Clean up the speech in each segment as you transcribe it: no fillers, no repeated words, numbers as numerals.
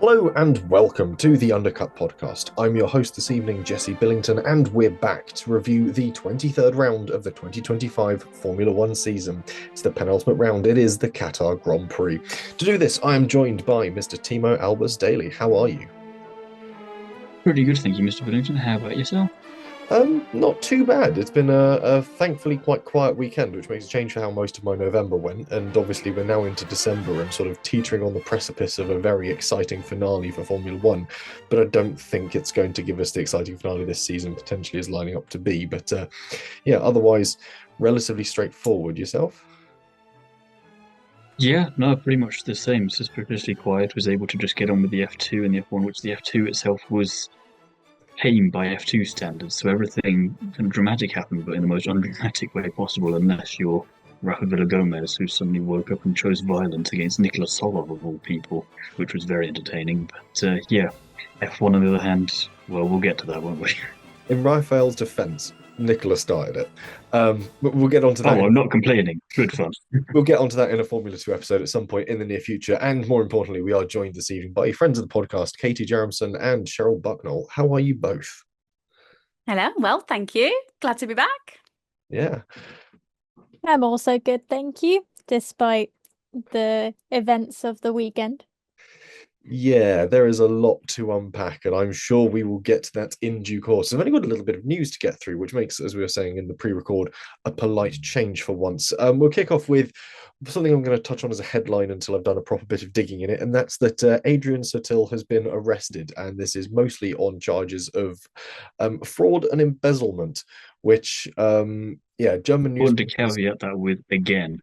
Hello and welcome to the Undercut Podcast. I'm your host this evening, Jesse Billington, and we're back to review the 23rd round of the 2025 Formula One season. It's the penultimate round, it is the Qatar Grand Prix. To do this, I am joined by Mr. Thiemo Albers Daly. How are you? Pretty good, thank you, Mr. Bennington. How about yourself? Not too bad. It's been a thankfully quite quiet weekend, which makes a change for how most of my November went. And obviously, we're now into December and sort of teetering on the precipice of a very exciting finale for Formula One. But I don't think it's going to give us the exciting finale this season potentially is lining up to be. But yeah, otherwise, relatively straightforward. Yourself? Yeah, no, pretty much the same. Suspiciously quiet. Was able to just get on with the F2 and the F1, which the F2 itself was tame by F2 standards. So everything kind of dramatic happened, but in the most undramatic way possible, unless you're Rafa Villa Gomez, who suddenly woke up and chose violence against Nicolas Solov of all people, which was very entertaining. But yeah, F1 on the other hand, well, we'll get to that, won't we? In Raphael's defence, Nicola started it. But we'll get onto that. Oh, I'm not complaining. Good fun. We'll get onto that in a Formula 2 episode at some point in the near future. And more importantly, we are joined this evening by friends of the podcast, Katie Jeromson and Sheryl Bucknole. How are you both? Hello. Well, thank you. Glad to be back. Yeah. I'm also good, thank you, despite the events of the weekend. Yeah, there is a lot to unpack, and I'm sure we will get to that in due course. I've only got a little bit of news to get through, which makes, as we were saying in the pre-record, a polite change for once. We'll kick off with something I'm going to touch on as a headline until I've done a proper bit of digging in it, and that's that Adrian Sutil has been arrested, and this is mostly on charges of fraud and embezzlement, which, yeah, German news. I want to caveat that with again.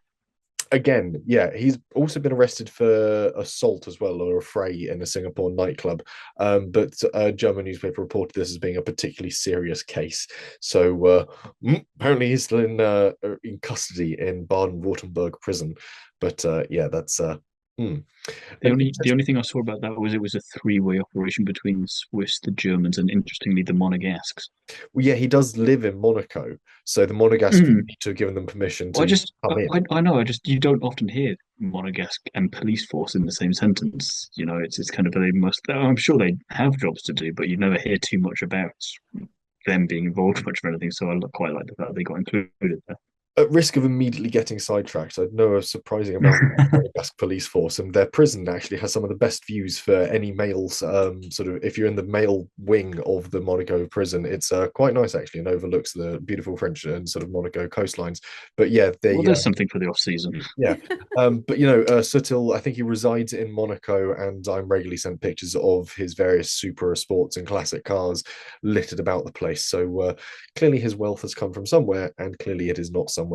Again, yeah, he's also been arrested for assault as well, or a fray in a Singapore nightclub. But a German newspaper reported this as being a particularly serious case. So apparently he's still in custody in Baden-Württemberg prison. But yeah, that's The only thing I saw about that was it was a three-way operation between the Swiss, the Germans, and interestingly the Monegasques. well, yeah, he does live in Monaco, so the Monegasque Mm. need to have given them permission Well, I to just come in. I know I just you don't often hear Monegasque and police force in the same sentence. You know, it's kind of they must. I'm sure they have jobs to do, but you never hear too much about them being involved much of anything. So I quite like the fact they got included there. At risk of immediately getting sidetracked, I know a surprising amount of the Madagascar police force, and their prison actually has some of the best views for any males. Sort of, if you're in the male wing of the Monaco prison, it's quite nice actually, and overlooks the beautiful French and sort of Monaco coastlines. But yeah, Well, there's something for the off season. yeah. But Sutil, I think he resides in Monaco, and I'm regularly sent pictures of his various super sports and classic cars littered about the place. So clearly his wealth has come from somewhere, and clearly it is not somewhere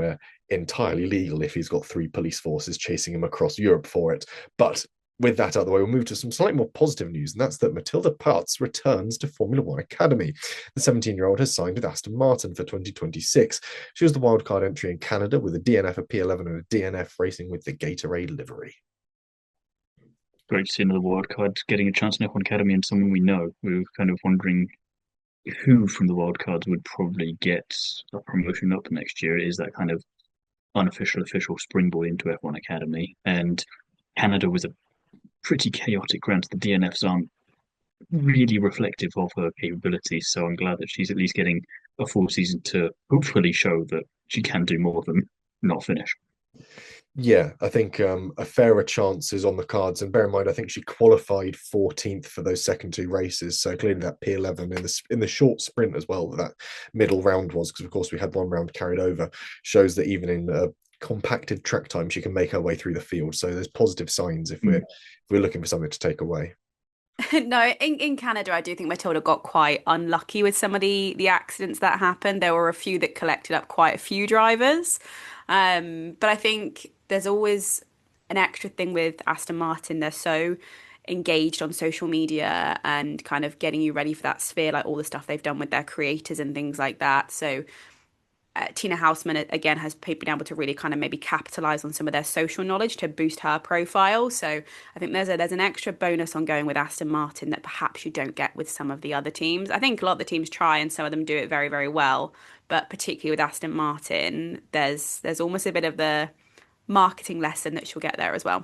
entirely legal if he's got three police forces chasing him across Europe for it. But with that out of the way, we'll move to some slightly more positive news, and that's that Matilda Paatz returns to Formula One Academy. The 17-year-old has signed with Aston Martin for 2026. She was the wildcard entry in Canada with a DNF of P11 and a DNF racing with the Gatorade livery. Great to see another wild card getting a chance in F1 Academy and someone we know. We were kind of wondering who from the wild cards would probably get a promotion up next year. It is that kind of unofficial, official springboard into F1 Academy. And Canada was a pretty chaotic ground. The DNFs aren't really reflective of her capabilities. So I'm glad that she's at least getting a full season to hopefully show that she can do more than not finish. Yeah, I think a fairer chance is on the cards. And bear in mind, I think she qualified 14th for those second two races. So clearly that P11 in the short sprint as well, that middle round was, because of course we had one round carried over, shows that even in compacted track time, she can make her way through the field. So there's positive signs if we're looking for something to take away. No, in Canada, I do think Matilda got quite unlucky with some of the accidents that happened. There were a few that collected up quite a few drivers. But I think there's always an extra thing with Aston Martin. They're so engaged on social media and kind of getting you ready for that sphere, like all the stuff they've done with their creators and things like that. So Tina Houseman again has been able to really kind of maybe capitalize on some of their social knowledge to boost her profile. So I think there's an extra bonus on going with Aston Martin that perhaps you don't get with some of the other teams. I think a lot of the teams try and some of them do it very, very well, but particularly with Aston Martin, there's almost a bit of the marketing lesson that she'll get there as well.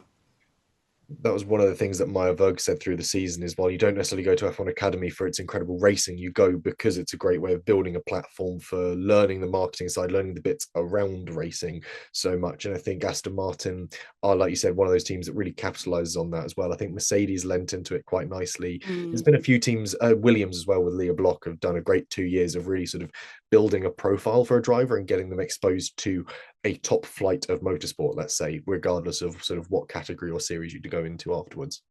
That was one of the things that Maya Berg said through the season is while you don't necessarily go to F1 Academy for its incredible racing, you go because it's a great way of building a platform for learning the marketing side, learning the bits around racing so much. And I think Aston Martin are, like you said, one of those teams that really capitalizes on that as well. I think Mercedes lent into it quite nicely. There's been a few teams, Williams as well with Leah Block have done a great 2 years of really sort of building a profile for a driver and getting them exposed to a top flight of motorsport, let's say, regardless of sort of what category or series you go into afterwards.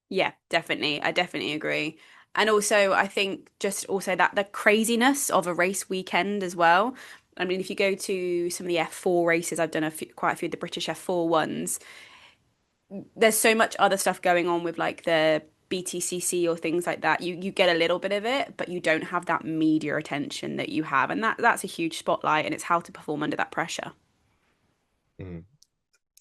Yeah, definitely. I definitely agree. And also, I think just also that the craziness of a race weekend as well. I mean, if you go to some of the F4 races, I've done quite a few of the British F4 ones. There's so much other stuff going on with like the BTCC or things like that. You get a little bit of it, but you don't have that media attention that you have, and that's a huge spotlight, and it's how to perform under that pressure. Mm.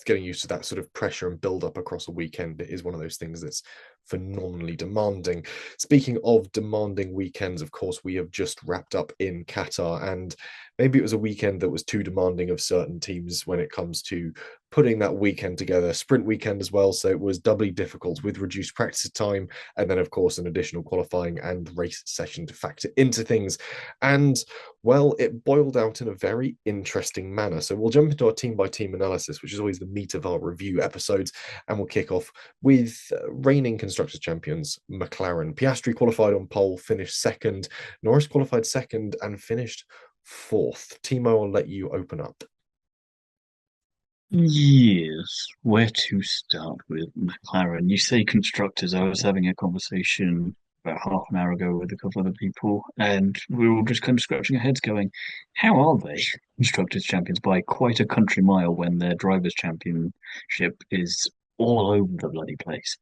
Getting used to that sort of pressure and build up across a weekend is one of those things that's phenomenally demanding. Speaking of demanding weekends, of course, we have just wrapped up in Qatar, and maybe it was a weekend that was too demanding of certain teams when it comes to putting that weekend together. Sprint weekend as well, so it was doubly difficult with reduced practice time, and then of course an additional qualifying and race session to factor into things. And well, it boiled out in a very interesting manner. So we'll jump into our team by team analysis, which is always the meat of our review episodes, and we'll kick off with reigning constructors champions McLaren. Piastri qualified on pole, finished second. Norris qualified second and finished fourth. Thiemo, I'll let you open up. Yes, where to start with McLaren? You say constructors. I was having a conversation about half an hour ago with a couple of other people, and we were all just kind of scratching our heads going, how are they constructors champions by quite a country mile when their drivers' championship is all over the bloody place?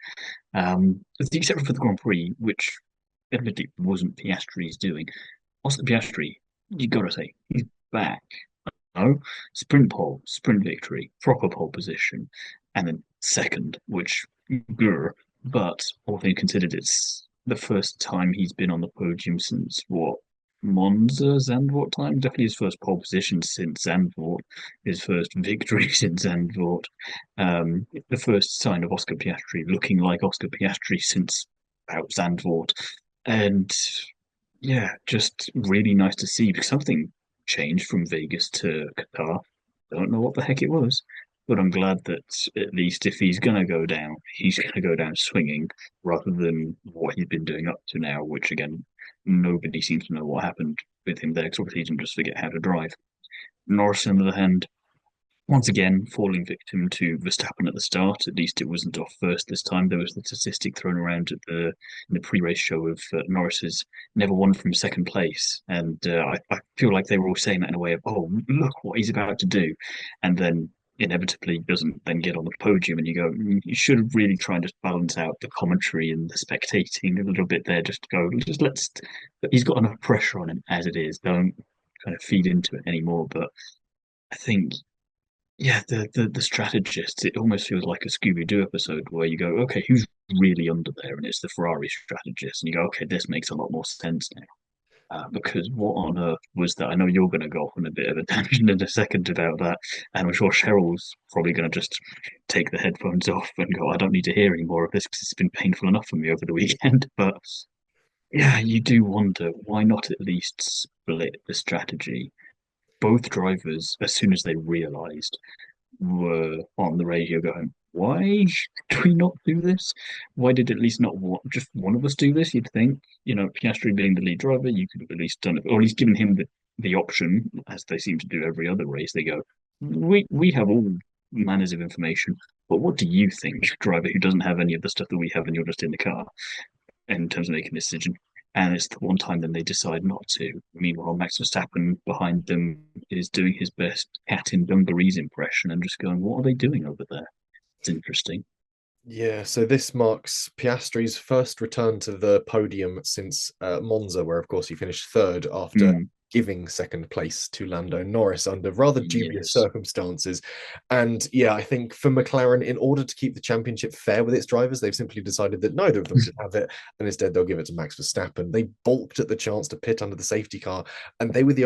With the exception for the Grand Prix, which admittedly wasn't Piastri's doing. Oscar Piastri, you gotta say, he's back. No, sprint pole, sprint victory, proper pole position, and then second, which, grr, but all things considered, it's the first time he's been on the podium since what, Monza, Zandvoort time? Definitely his first pole position since Zandvoort, his first victory since Zandvoort, the first sign of Oscar Piastri looking like Oscar Piastri since about Zandvoort, and yeah, just really nice to see because something changed from Vegas to Qatar. Don't know what the heck it was, but I'm glad that at least if he's going to go down, he's going to go down swinging rather than what he's been doing up to now, which again, nobody seems to know what happened with him there because obviously he didn't just forget how to drive. Norris, on the other hand, once again, falling victim to Verstappen at the start. At least it wasn't off first this time. There was the statistic thrown around at in the pre-race show of Norris has never won from second place, and I feel like they were all saying that in a way of, "Oh, look what he's about to do," and then inevitably doesn't then get on the podium, and you go, you should really try and just balance out the commentary and the spectating a little bit there. Just go, just let's. He's got enough pressure on him as it is. Don't kind of feed into it anymore. But I think yeah, the strategists, it almost feels like a Scooby-Doo episode where you go, okay, who's really under there? And it's the Ferrari strategist. And you go, okay, this makes a lot more sense now. Because what on earth was that? I know you're going to go off on a bit of a tangent in a second about that. And I'm sure Cheryl's probably going to just take the headphones off and go, I don't need to hear any more of this because it's been painful enough for me over the weekend. But yeah, you do wonder why not at least split the strategy? Both drivers, as soon as they realised, were on the radio going, "Why do we not do this? Why did at least not just one of us do this?" You'd think, Piastri being the lead driver, you could have at least done it, or at least given him the option, as they seem to do every other race. They go, "We have all manners of information, but what do you think, driver who doesn't have any of the stuff that we have, and you're just in the car?" In terms of making a decision. And it's the one time then they decide not to. Meanwhile, Max Verstappen behind them is doing his best cat in dungarees impression and just going, what are they doing over there? It's interesting. Yeah, so this marks Piastri's first return to the podium since Monza, where of course he finished third after giving second place to Lando Norris under rather dubious circumstances. And yeah, I think for McLaren, in order to keep the championship fair with its drivers, they've simply decided that neither of them should have it, and instead they'll give it to Max Verstappen. They balked at the chance to pit under the safety car, and they were the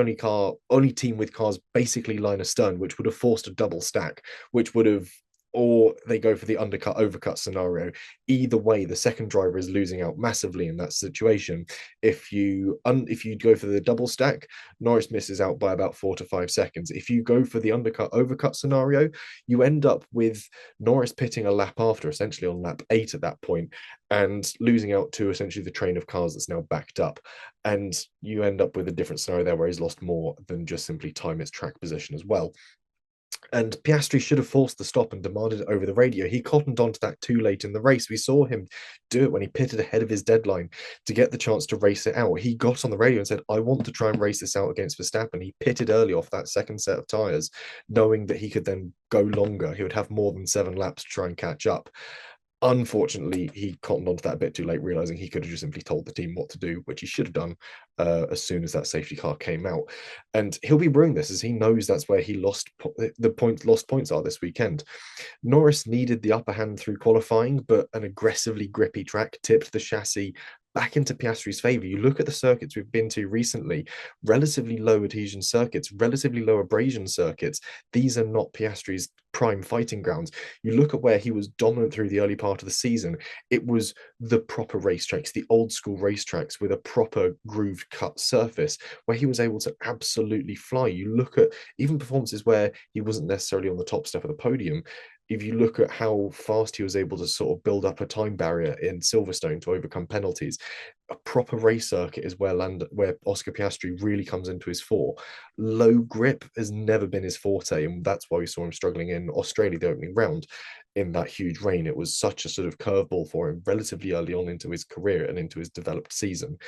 only team with cars basically line astern, which would have forced a double stack, which would have or they go for the undercut overcut scenario. Either way, the second driver is losing out massively in that situation. If you go for the double stack, Norris misses out by about 4 to 5 seconds. If you go for the undercut overcut scenario, you end up with Norris pitting a lap after, essentially on lap 8 at that point, and losing out to essentially the train of cars that's now backed up. And you end up with a different scenario there where he's lost more than just simply time his track position as well. And Piastri should have forced the stop and demanded it over the radio. He cottoned onto that too late in the race. We saw him do it when he pitted ahead of his deadline to get the chance to race it out. He got on the radio and said, I want to try and race this out against Verstappen. He pitted early off that second set of tyres, knowing that he could then go longer. He would have more than 7 laps to try and catch up. Unfortunately, he cottoned onto that a bit too late, realizing he could have just simply told the team what to do, which he should have done as soon as that safety car came out. And he'll be brewing this, as he knows that's where he lost points are this weekend. Norris needed the upper hand through qualifying, but an aggressively grippy track tipped the chassis back into Piastri's favour. You look at the circuits we've been to recently, relatively low adhesion circuits, relatively low abrasion circuits. These are not Piastri's prime fighting grounds. You look at where he was dominant through the early part of the season, it was the proper racetracks, the old school racetracks with a proper grooved cut surface where he was able to absolutely fly. You look at even performances where he wasn't necessarily on the top step of the podium. If you look at how fast he was able to sort of build up a time barrier in Silverstone to overcome penalties, a proper race circuit is where Oscar Piastri really comes into his fore. Low grip has never been his forte, and that's why we saw him struggling in Australia, the opening round, in that huge rain. It was such a sort of curveball for him relatively early on into his career and into his developed season.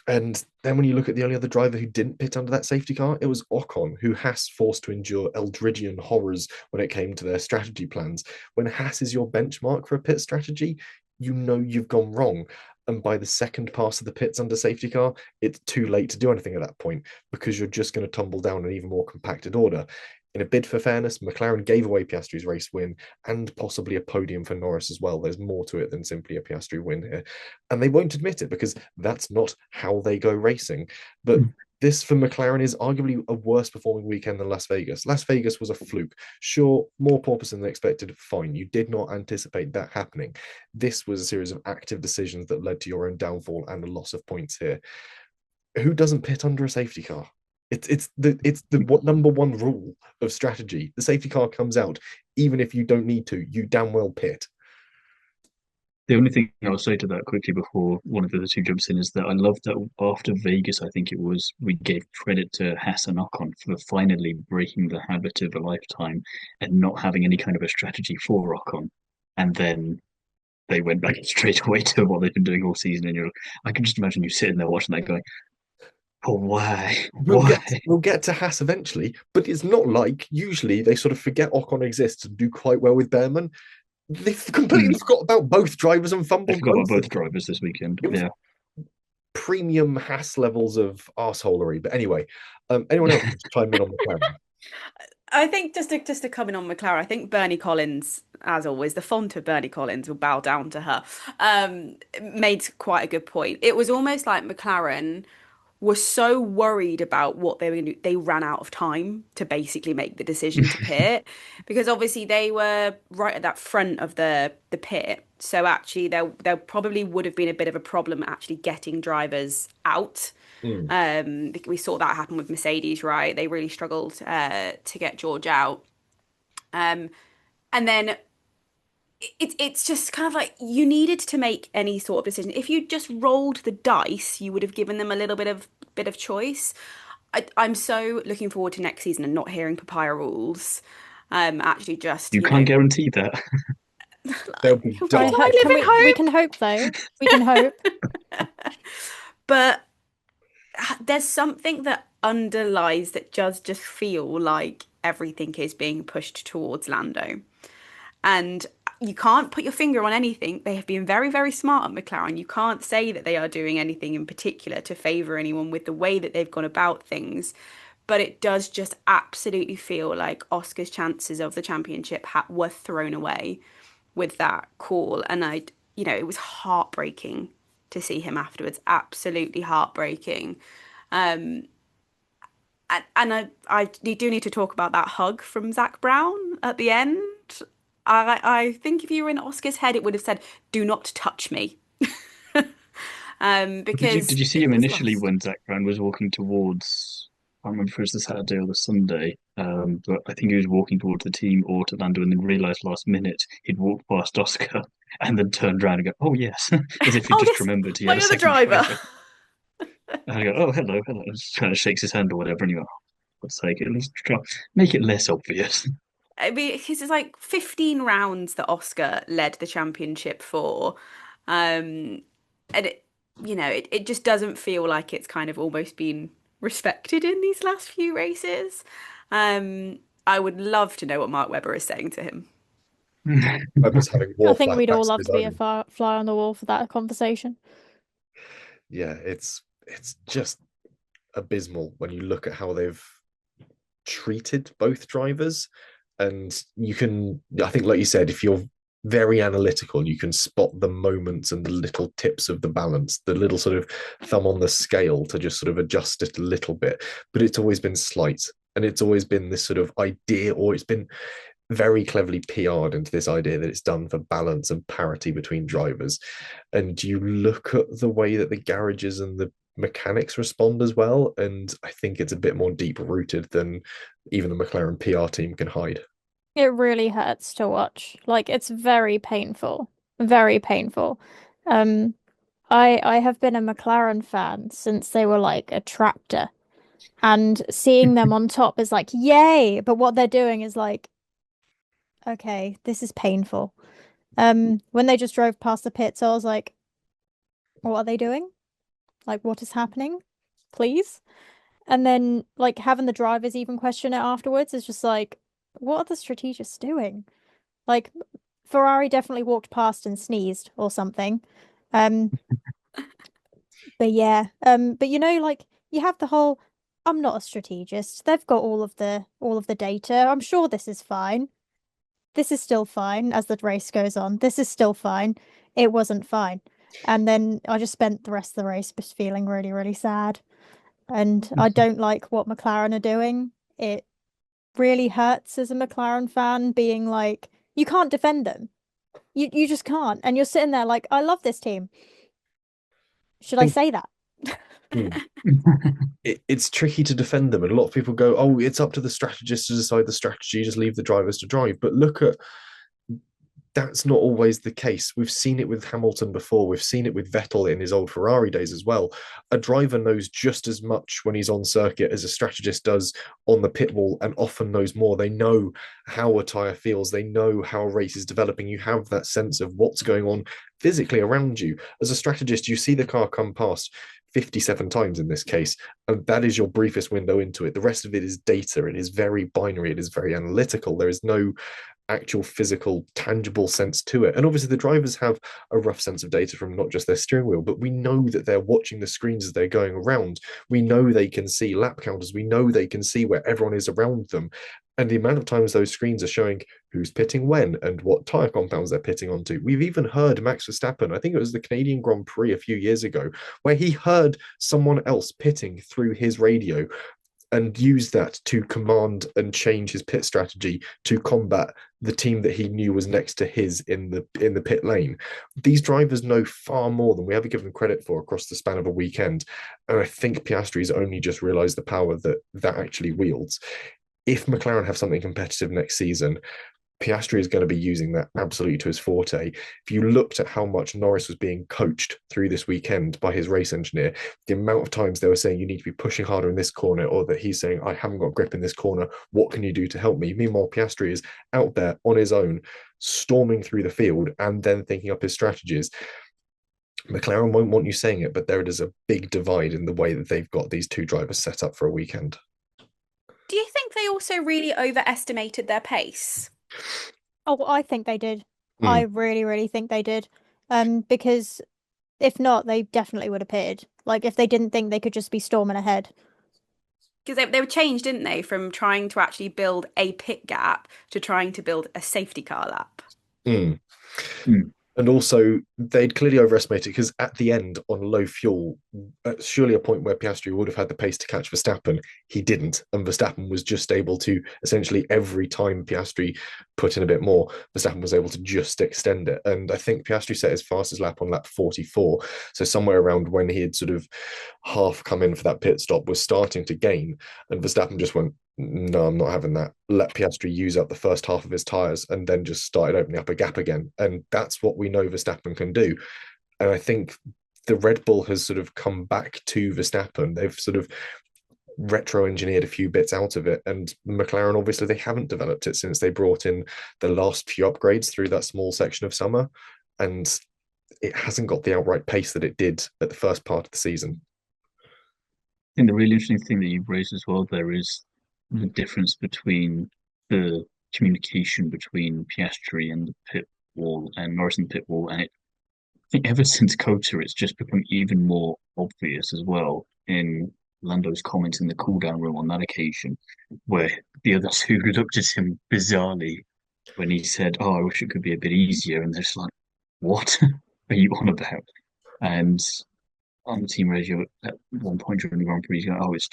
And then when you look at the only other driver who didn't pit under that safety car, it was Ocon, who Haas forced to endure Eldridian horrors when it came to their strategy plans. When Haas is your benchmark for a pit strategy, you know you've gone wrong. And by the second pass of the pits under safety car, it's too late to do anything at that point because you're just going to tumble down an even more compacted order. In a bid for fairness, McLaren gave away Piastri's race win and possibly a podium for Norris as well. There's more to it than simply a Piastri win here. And they won't admit it because that's not how they go racing. But this for McLaren is arguably a worse performing weekend than Las Vegas. Las Vegas was a fluke. Sure, more porpoise than expected, fine. You did not anticipate that happening. This was a series of active decisions that led to your own downfall and the loss of points here. Who doesn't pit under a safety car? It's the what number one rule of strategy. The safety car comes out, even if you don't need to, you damn well pit. The only thing I'll say to that quickly before one of the other two jumps in is that I love that after Vegas, I think it was, we gave credit to Haas and Ocon for finally breaking the habit of a lifetime and not having any kind of a strategy for Ocon. And then they went back straight away to what they've been doing all season. And I can just imagine you sitting there watching that going, oh, why? We'll get to Haas eventually, but it's not like usually they sort of forget Ocon exists and do quite well with Behrman. They've completely forgot about both drivers and fumbled. They forgot about both drivers this weekend. Yeah. Premium Haas levels of arseholery. But anyway, anyone else chime in on McLaren? I think just to come in on McLaren, I think Bernie Collins, as always, the font of Bernie Collins will bow down to her, made quite a good point. It was almost like McLaren were so worried about what they were going to do, they ran out of time to basically make the decision to pit because obviously they were right at that front of the pit. So actually there probably would have been a bit of a problem actually getting drivers out. We saw that happen with Mercedes, right? They really struggled to get George out. And then it's just kind of like you needed to make any sort of decision. If you just rolled the dice, you would have given them a little bit of choice. I'm so looking forward to next season and not hearing papaya rules. Actually, just you can't guarantee that. We can hope, though. We can hope. But there's something that underlies that does just feel like everything is being pushed towards Lando. And you can't put your finger on anything. They have been very, very smart at McLaren. You can't say that they are doing anything in particular to favour anyone with the way that they've gone about things. But it does just absolutely feel like Oscar's chances of the championship were thrown away with that call. And it was heartbreaking to see him afterwards. Absolutely heartbreaking. And I do need to talk about that hug from Zach Brown at the end. I think if you were in Oscar's head, it would have said, "Do not touch me," because Did you see it him was initially lost. when Zach Brown was walking towards? I can't remember if it was the Saturday or the Sunday, but I think he was walking towards the team or to Lando, and then realised last minute he'd walked past Oscar and then turned around and go, "Oh yes," as if he'd Oh just yes, remembered he had my a other second driver. driver. And I go, "Oh hello, hello," and just kind of shakes his hand or whatever, and you go, "Oh, for God's sake, at least try make it less obvious." I mean, because it's like 15 rounds that Oscar led the championship for. And it just doesn't feel like it's kind of almost been respected in these last few races. I would love to know what Mark Webber is saying to him. Webber's having I more think we'd all flashbacks of love his to be a own. fly on the wall for that conversation. Yeah, it's just abysmal when you look at how they've treated both drivers. And you can, I think, like you said, if you're very analytical, you can spot the moments and the little tips of the balance, the little sort of thumb on the scale to just sort of adjust it a little bit. But it's always been slight. And it's always been this sort of idea, or it's been very cleverly PR'd into this idea that it's done for balance and parity between drivers. And you look at the way that the garages and the mechanics respond as well, and I think it's a bit more deep rooted than even the McLaren PR team can hide. It really hurts to watch. Like it's very painful. Very painful. Um, I have been a McLaren fan since they were like a tractor. And seeing them on top is like, yay! But what they're doing is like, okay, this is painful. When they just drove past the pits, I was like, what are they doing? Like, what is happening? Please. And then like having the drivers even question it afterwards is just like, what are the strategists doing? Like Ferrari definitely walked past and sneezed or something. Um, but yeah, but like you have the whole I'm not a strategist. They've got all of the data. I'm sure this is fine. This is still fine as the race goes on. This is still fine. It wasn't fine. And then I just spent the rest of the race just feeling really, really sad. And I don't like what McLaren are doing. It really hurts as a McLaren fan being like, you can't defend them. You just can't. And you're sitting there like, I love this team. Should I I think say that? it's tricky to defend them, and a lot of people go, "Oh, it's up to the strategist to decide the strategy. Just leave the drivers to drive." But look at that's not always the case. We've seen it with Hamilton before. We've seen it with Vettel in his old Ferrari days as well. A driver knows just as much when he's on circuit as a strategist does on the pit wall, and often knows more. They know how a tyre feels. They know how a race is developing. You have that sense of what's going on physically around you. As a strategist, you see the car come past 57 times in this case, and that is your briefest window into it. The rest of it is data. It is very binary. It is very analytical. There is no actual physical tangible sense to it. And obviously the drivers have a rough sense of data from not just their steering wheel, but we know that they're watching the screens as they're going around. We know they can see lap counters. We know they can see where everyone is around them. And the amount of times those screens are showing who's pitting when and what tyre compounds they're pitting onto. We've even heard Max Verstappen, I think it was the Canadian Grand Prix a few years ago, where he heard someone else pitting through his radio and use that to command and change his pit strategy to combat the team that he knew was next to his in the pit lane. These drivers know far more than we ever give them credit for across the span of a weekend, and I think Piastri's only just realised the power that that actually wields. If McLaren have something competitive next season, Piastri is going to be using that absolutely to his forte. If you looked at how much Norris was being coached through this weekend by his race engineer, the amount of times they were saying you need to be pushing harder in this corner, or that he's saying, I haven't got grip in this corner, what can you do to help me? Meanwhile, Piastri is out there on his own, storming through the field and then thinking up his strategies. McLaren won't want you saying it, but there is a big divide in the way that they've got these two drivers set up for a weekend. Do you think they also really overestimated their pace? Oh, I think they did. I Mm. really, really think they did. Because if not, they definitely would have pitted. Like if they didn't think they could just be storming ahead. Because they were changed, didn't they, from trying to actually build a pit gap to trying to build a safety car lap. Mm. Mm. And also, they'd clearly overestimated because at the end, on low fuel, surely a point where Piastri would have had the pace to catch Verstappen. He didn't. And Verstappen was just able to essentially every time Piastri put in a bit more, Verstappen was able to just extend it. And I think Piastri set his fastest lap on lap 44. So somewhere around when he had sort of half come in for that pit stop, was starting to gain. And Verstappen just went, no, I'm not having that. Let Piastri use up the first half of his tyres and then just started opening up a gap again. And that's what we know Verstappen can do. And I think the Red Bull has sort of come back to Verstappen. They've sort of retro-engineered a few bits out of it. And McLaren, obviously, they haven't developed it since they brought in the last few upgrades through that small section of summer. And it hasn't got the outright pace that it did at the first part of the season. I think the really interesting thing that you've raised as well there is the difference between the communication between Piastri and the pit wall and Norris and the pit wall. And I think ever since Kota, it's just become even more obvious as well in Lando's comments in the cool-down room on that occasion, where the other two looked at him bizarrely when he said, "Oh, I wish it could be a bit easier," and they're just like, "What are you on about?" And on the team radio at one point during the Grand Prix, he's going, "Oh, it's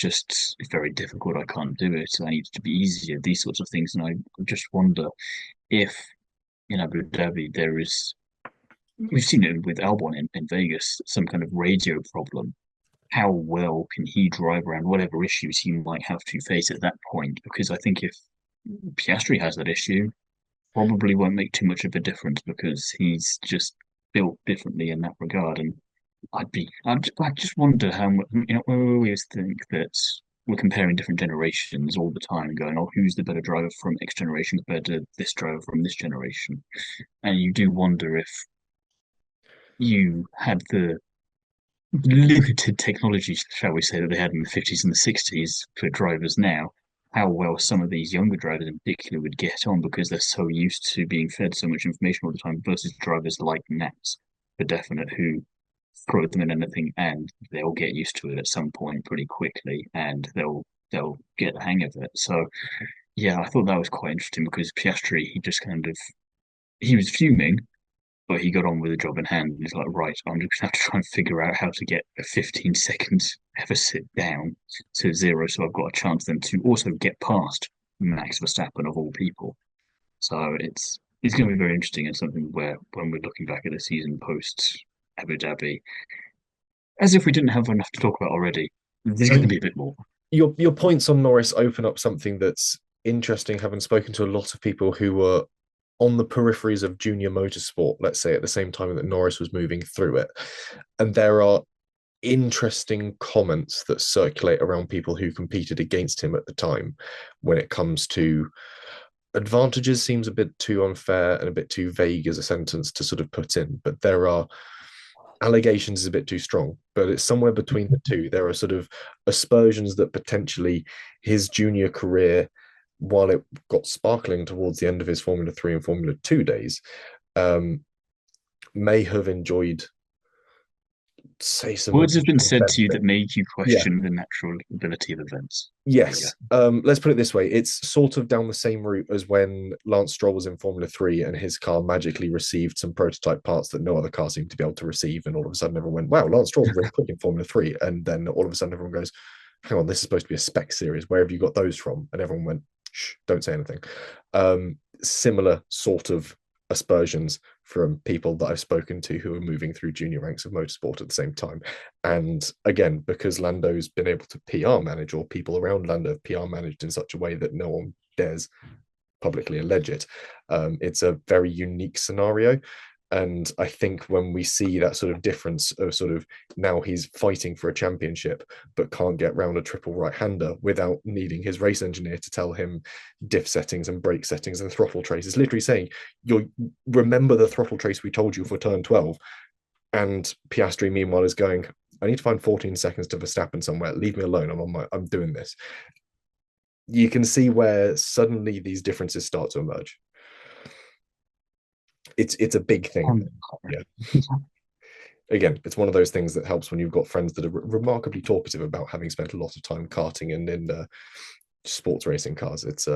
very difficult. I can't do it. I need it to be easier." These sorts of things, and I just wonder if in Abu Dhabi there is. We've seen it with Albon in Vegas, some kind of radio problem. How well can he drive around whatever issues he might have to face at that point? Because I think if Piastri has that issue, probably won't make too much of a difference because he's just built differently in that regard. And I just wonder how much, we always think that we're comparing different generations all the time and going, oh, who's the better driver from X generation compared to this driver from this generation? And you do wonder if you had the limited technology, shall we say, that they had in the 50s and the 60s for drivers now, how well some of these younger drivers in particular would get on because they're so used to being fed so much information all the time versus drivers like Nats, for definite, who throw them in anything and they'll get used to it at some point pretty quickly and they'll get the hang of it. So yeah, I thought that was quite interesting because Piastri, he was fuming, but he got on with the job in hand and he's like, right, I'm just gonna have to try and figure out how to get a 15 seconds deficit down to zero so I've got a chance then to also get past Max Verstappen of all people. So it's going to be very interesting and something where when we're looking back at the season post Abu Dhabi, as if we didn't have enough to talk about already, there's going to be a bit more. Your points on Norris open up something that's interesting, having spoken to a lot of people who were on the peripheries of junior motorsport, let's say, at the same time that Norris was moving through it. And there are interesting comments that circulate around people who competed against him at the time when it comes to advantages. Seems a bit too unfair and a bit too vague as a sentence to sort of put in, but there are allegations is a bit too strong, but it's somewhere between the two. There are sort of aspersions that potentially his junior career, while it got sparkling towards the end of his Formula 3 and Formula 2 days, may have enjoyed, say, some words have been said to you that made you question the natural ability of events. Yes. Let's put it this way. It's sort of down the same route as when Lance Stroll was in Formula 3 and his car magically received some prototype parts that no other car seemed to be able to receive. And all of a sudden everyone went, wow, Lance Stroll's really quick in Formula 3. And then all of a sudden everyone goes, hang on, this is supposed to be a spec series. Where have you got those from? And everyone went, shh, don't say anything. Similar sort of aspersions from people that I've spoken to who are moving through junior ranks of motorsport at the same time. And again, because Lando's been able to PR manage, or people around Lando have PR managed in such a way that no one dares publicly allege it, it's a very unique scenario. And I think when we see that sort of difference of sort of now he's fighting for a championship, but can't get round a triple right-hander without needing his race engineer to tell him diff settings and brake settings and throttle trace. It's literally saying, you remember the throttle trace we told you for turn 12. And Piastri, meanwhile, is going, I need to find 14 seconds to Verstappen somewhere. Leave me alone. I'm doing this. You can see where suddenly these differences start to emerge. It's a big thing. Yeah. Again, it's one of those things that helps when you've got friends that are remarkably talkative about having spent a lot of time karting and in sports racing cars. It's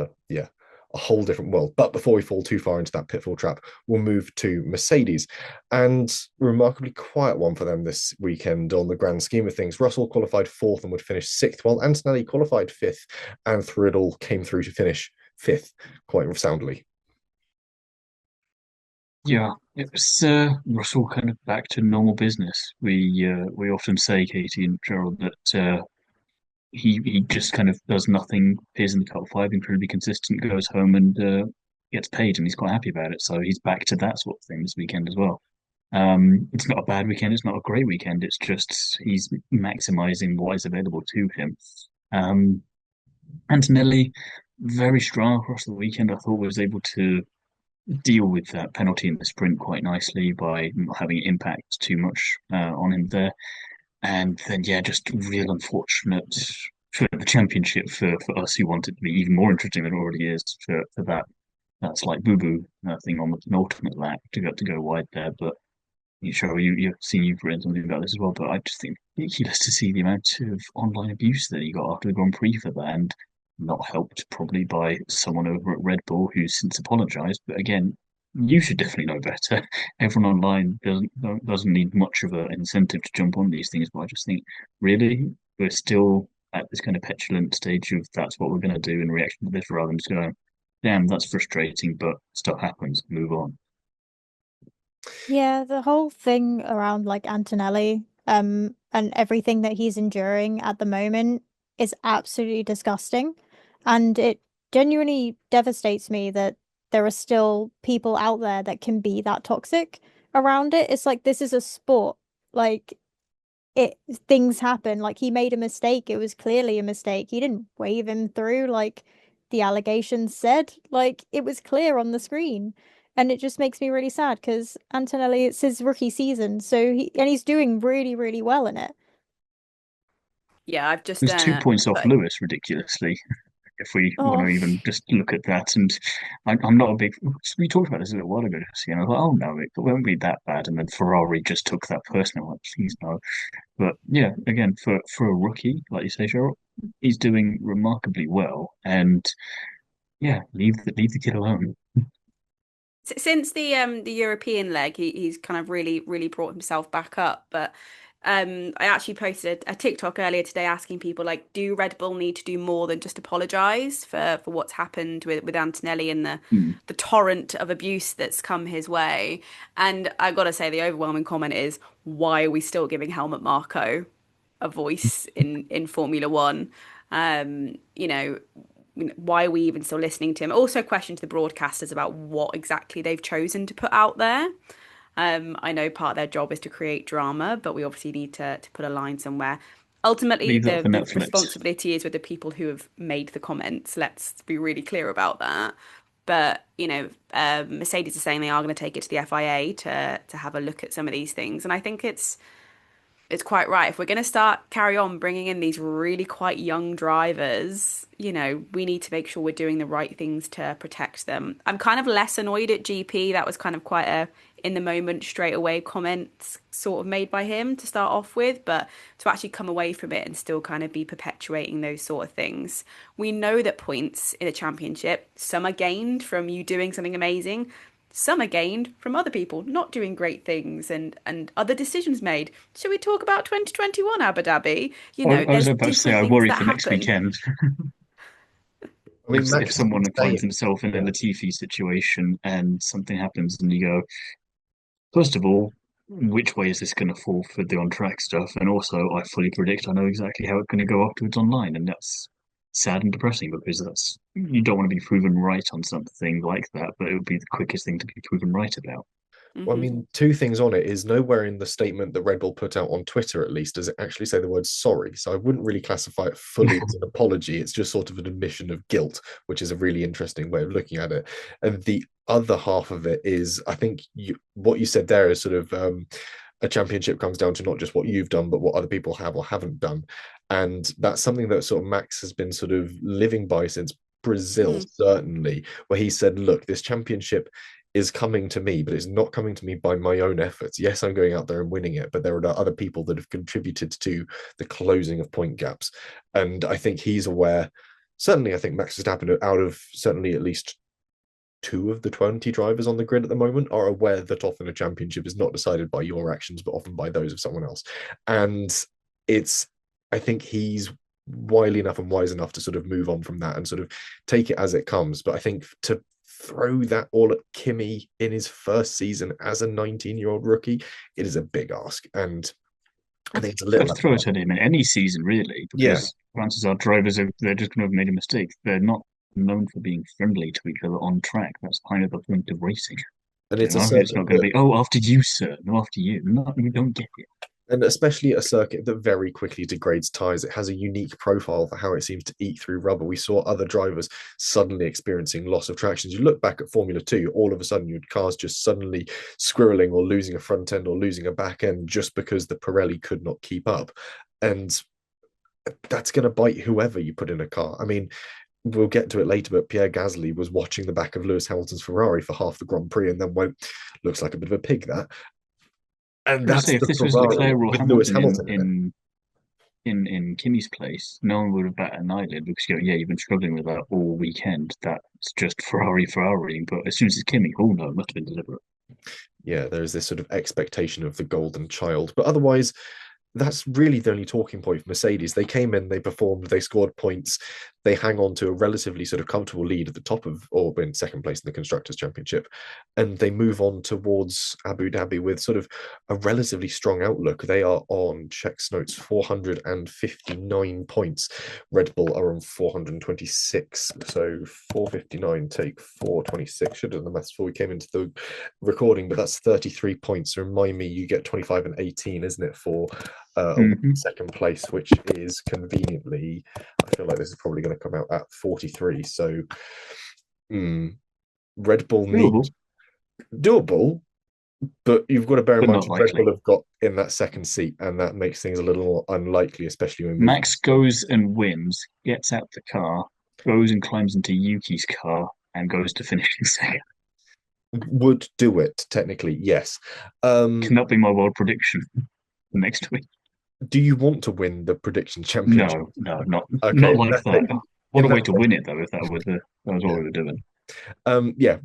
a whole different world. But before we fall too far into that pitfall trap, we'll move to Mercedes. And remarkably quiet one for them this weekend on the grand scheme of things. Russell qualified fourth and would finish sixth, while Antonelli qualified fifth, and Thiemo came through to finish fifth quite soundly. Yeah, it was Russell kind of back to normal business. We often say, Katie and Sheryl, that he just kind of does nothing, appears in the top five, incredibly consistent, goes home and gets paid, and he's quite happy about it. So he's back to that sort of thing this weekend as well. It's not a bad weekend, it's not a great weekend. It's just he's maximizing what is available to him. Um, Antonelli, very strong across the weekend. I thought was able to deal with that penalty in the sprint quite nicely by not having it impact too much on him there. And then, yeah, just real unfortunate for the championship for us who want it to be even more interesting than it already is for that slight boo-boo thing on the penultimate lap to go wide there. But sure, you've written something about this as well. But I just think ridiculous to see the amount of online abuse that he got after the Grand Prix for that, and not helped probably by someone over at Red Bull who's since apologised. But again, you should definitely know better. Everyone online doesn't need much of an incentive to jump on these things. But I just think, really, we're still at this kind of petulant stage of that's what we're going to do in reaction to this, rather than just going, damn, that's frustrating, but stuff happens, move on. Yeah, the whole thing around like Antonelli, and everything that he's enduring at the moment is absolutely disgusting. And it genuinely devastates me that there are still people out there that can be that toxic around it. It's like this is a sport. Like things happen. Like he made a mistake. It was clearly a mistake. He didn't wave him through like the allegations said. Like it was clear on the screen. And it just makes me really sad because Antonelli, it's his rookie season, so he's doing really, really well in it. Yeah, I've just There's 2 points off Lewis, ridiculously, if we want to even just look at that. And I'm not a big. We talked about this a little while ago, and I thought, oh no, it won't be that bad. And then Ferrari just took that personally. I'm like, please no. But yeah, again, for a rookie, like you say, Sheryl, he's doing remarkably well. And yeah, leave the kid alone. since the European leg, he's kind of really brought himself back up. But I actually posted a TikTok earlier today asking people like, do Red Bull need to do more than just apologise for what's happened with Antonelli and the torrent of abuse that's come his way? And I gotta say, the overwhelming comment is, why are we still giving Helmut Marko a voice in Formula One? You know, why are we even still listening to him? Also, question to the broadcasters about what exactly they've chosen to put out there. I know part of their job is to create drama, but we obviously need to put a line somewhere. Ultimately, the responsibility is with the people who have made the comments. Let's be really clear about that. But, Mercedes is saying they are going to take it to the FIA to have a look at some of these things. And I think it's quite right. If we're going to carry on bringing in these really quite young drivers, we need to make sure we're doing the right things to protect them. I'm kind of less annoyed at GP. That was kind of quite a in the moment, straight away comments sort of made by him to start off with, but to actually come away from it and still kind of be perpetuating those sort of things. We know that points in a championship, some are gained from you doing something amazing. Some are gained from other people not doing great things and other decisions made. Should we talk about 2021 Abu Dhabi? I was about to say, I worry for next weekend. I mean, if someone finds himself in a Latifi situation and something happens and you go, first of all, which way is this going to fall for the on-track stuff? And also, I fully predict I know exactly how it's going to go afterwards online. And that's sad and depressing because you don't want to be proven right on something like that, but it would be the quickest thing to be proven right about. Well, I mean, two things on it is nowhere in the statement that Red Bull put out on Twitter, at least, does it actually say the word sorry. So I wouldn't really classify it fully as an apology. It's just sort of an admission of guilt, which is a really interesting way of looking at it. And the other half of it is, I think what you said there is sort of a championship comes down to not just what you've done, but what other people have or haven't done. And that's something that sort of Max has been sort of living by since Brazil, certainly, where he said, look, this championship is coming to me, but it's not coming to me by my own efforts. Yes, I'm going out there and winning it, but there are other people that have contributed to the closing of point gaps. And I think he's aware certainly I think Max Verstappen, out of certainly at least two of the 20 drivers on the grid at the moment, are aware that often a championship is not decided by your actions, but often by those of someone else. And it's, I think he's wily enough and wise enough to sort of move on from that and sort of take it as it comes. But I think to throw that all at Kimi in his first season as a 19-year-old rookie, it is a big ask. And I think it's a little. Throw it at him in any season, really, Yeah. because chances are drivers are they're just going to have made a mistake. They're not known for being friendly to each other on track. That's kind of the point of racing. And You it's a know, it's circuit not going to that, be, oh, after you, sir, no, after you. No, we don't get it. and especially a circuit that very quickly degrades tires. It has a unique profile for how it seems to eat through rubber. We saw other drivers suddenly experiencing loss of traction. You look back at Formula 2, all of a sudden your car's just suddenly squirreling or losing a front end or losing a back end just because the Pirelli could not keep up. And that's going to bite whoever you put in a car. I mean, we'll get to it later, but Pierre Gasly was watching the back of Lewis Hamilton's Ferrari for half the Grand Prix and then went, looks like a bit of a pig, that. And I that's say, if the this was Ferrari Leclerc or with Lewis Hamilton Hamilton in it. in Kimmy's place, no one would have batted an eyelid because you go, yeah, you've been struggling with that all weekend. That's just Ferrari. But as soon as it's Kimmy, oh no, it must have been deliberate. Yeah, there's this sort of expectation of the golden child. But otherwise, that's really the only talking point for Mercedes. They came in, they performed, they scored points, they hang on to a relatively sort of comfortable lead at the top of, or in second place in the Constructors' Championship, and they move on towards Abu Dhabi with sort of a relatively strong outlook. They are on, checks notes, 459 points. Red Bull are on 426, so 459 take 426. Should have done the maths before we came into the recording, but that's 33 points. So remind me, you get 25 and 18, isn't it, for second place, which is conveniently, I feel like this is probably going to come out at 43. So Red Bull need doable, but you've got to bear in mind Red Bull have got in that second seat, and that makes things a little more unlikely, especially when Max goes and wins, gets out the car, goes and climbs into Yuki's car, and goes to finishing second. Would do it technically, yes. Can that be my wild prediction next week? Do you want to win the prediction championship? No, not like that. What a way to win it, though, if that was what we were doing.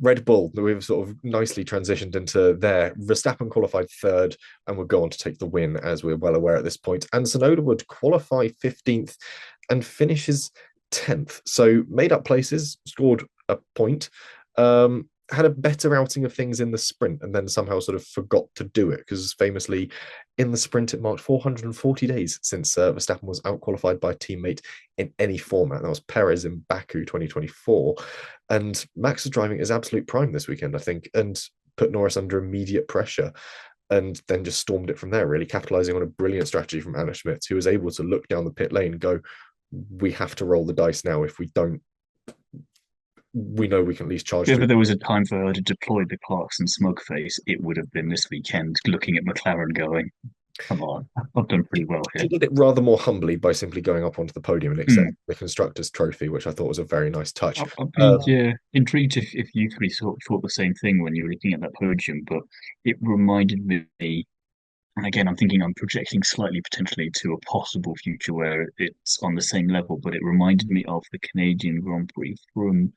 Red Bull, we've sort of nicely transitioned into there. Verstappen qualified third and would go on to take the win, as we're well aware at this point. And Tsunoda would qualify 15th and finishes 10th. So made up places, scored a point. Had a better outing of things in the sprint and then somehow sort of forgot to do it because famously in the sprint it marked 440 days since Verstappen was outqualified by a teammate in any format. That was Perez in Baku 2024, and Max is driving his absolute prime this weekend, I think, and put Norris under immediate pressure and then just stormed it from there, really capitalizing on a brilliant strategy from Anna Schmidt, who was able to look down the pit lane and go, we have to roll the dice now. If we don't, we know we can at least charge. If there was a time for her to deploy the Clarkson smoke face, it would have been this weekend, looking at McLaren going, come on, I've done pretty well here. She did it rather more humbly by simply going up onto the podium and accepting the Constructors' Trophy, which I thought was a very nice touch. I'd be intrigued if you three thought the same thing when you were looking at that podium, but it reminded me, and again, I'm thinking I'm projecting slightly potentially to a possible future where it's on the same level, but it reminded me of the Canadian Grand Prix from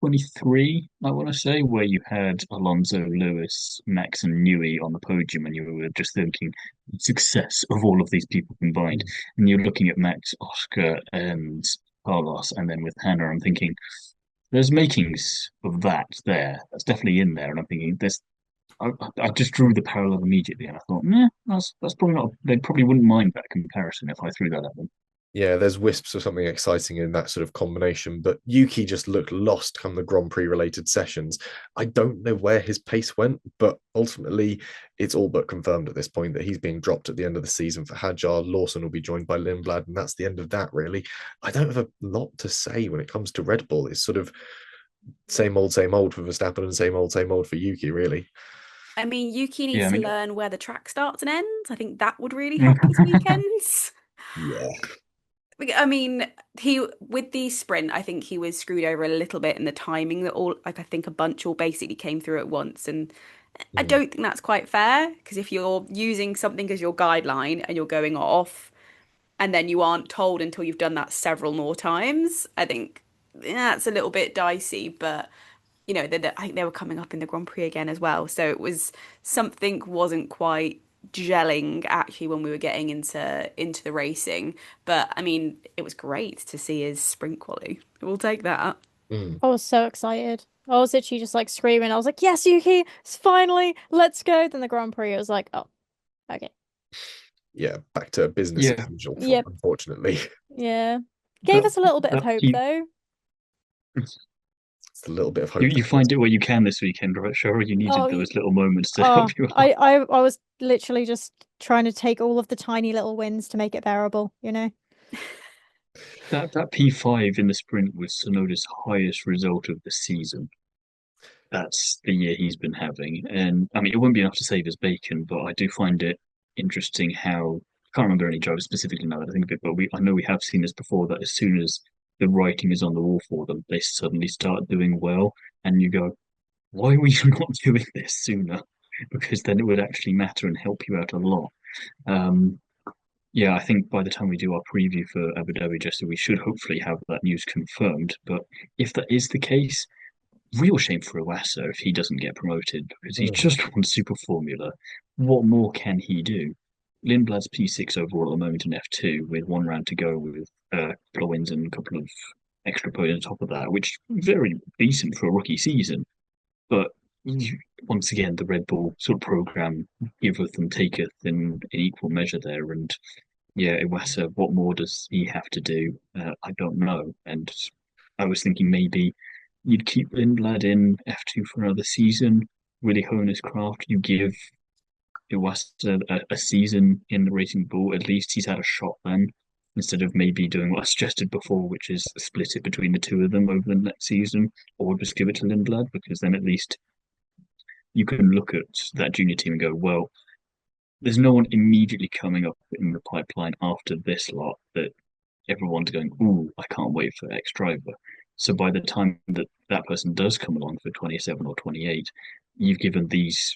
23, I want to say, where you had Alonso, Lewis, Max, and Newey on the podium, and you were just thinking success of all of these people combined. And you're looking at Max, Oscar, and Carlos, and then with Hannah, I'm thinking there's makings of that there. That's definitely in there, and I'm thinking there's. I just drew the parallel immediately, and I thought, that's probably not. They probably wouldn't mind that comparison if I threw that at them. Yeah, there's wisps of something exciting in that sort of combination, but Yuki just looked lost come the Grand Prix related sessions. I don't know where his pace went, but ultimately it's all but confirmed at this point that he's being dropped at the end of the season for Hadjar. Lawson will be joined by Lindblad, and that's the end of that, really. I don't have a lot to say when it comes to Red Bull. It's sort of same old for Verstappen and same old for Yuki, really. I mean, Yuki needs to learn where the track starts and ends. I think that would really help these weekends. Yeah. I mean, with the sprint, I think he was screwed over a little bit in the timing that I think a bunch all basically came through at once. And I don't think that's quite fair because if you're using something as your guideline and you're going off, and then you aren't told until you've done that several more times. I think it's a little bit dicey, but I think they were coming up in the Grand Prix again as well. So it was something wasn't quite gelling actually when we were getting into the racing. But I mean, it was great to see his sprint quality. We'll take that. Mm. I was so excited. I was literally just like screaming. I was like, yes, Yuki, it's finally, let's go. Then the Grand Prix, I was like, oh, okay. Yeah, back to business as usual, Yep. unfortunately. Yeah. Gave us a little bit of hope, though. It's a little bit of hope. You find it where you can this weekend, right, Sheryl? You needed those little moments to help you out. I was literally just trying to take all of the tiny little wins to make it bearable, That P5 in the sprint was Tsunoda's highest result of the season. That's the year he's been having. And I mean, it wouldn't be enough to save his bacon, but I do find it interesting how I can't remember any drivers specifically now that I think of it, but I know we have seen this before that as soon as the writing is on the wall for them, they suddenly start doing well, and you go, why were you not doing this sooner? Because then it would actually matter and help you out a lot. Yeah, I think by the time we do our preview for Abu Dhabi, Jesse, we should hopefully have that news confirmed. But if that is the case, real shame for Iwasa if he doesn't get promoted because he's just won Super Formula. What more can he do? Lindblad's P6 overall at the moment in F2 with one round to go with a couple of wins and a couple of extra points on top of that, which is very decent for a rookie season. But once again, the Red Bull sort of program giveth and taketh in equal measure there. And yeah, Iwasa, what more does he have to do? I don't know. And I was thinking maybe you'd keep Lindblad in F2 for another season, really hone his craft. You give Iwasa a season in the Racing Bull, at least he's had a shot then, instead of maybe doing what I suggested before, which is split it between the two of them over the next season, or just give it to Lindblad, because then at least you can look at that junior team and go, well, there's no one immediately coming up in the pipeline after this lot that everyone's going, ooh, I can't wait for X driver. So by the time that that person does come along for 27 or 28, you've given these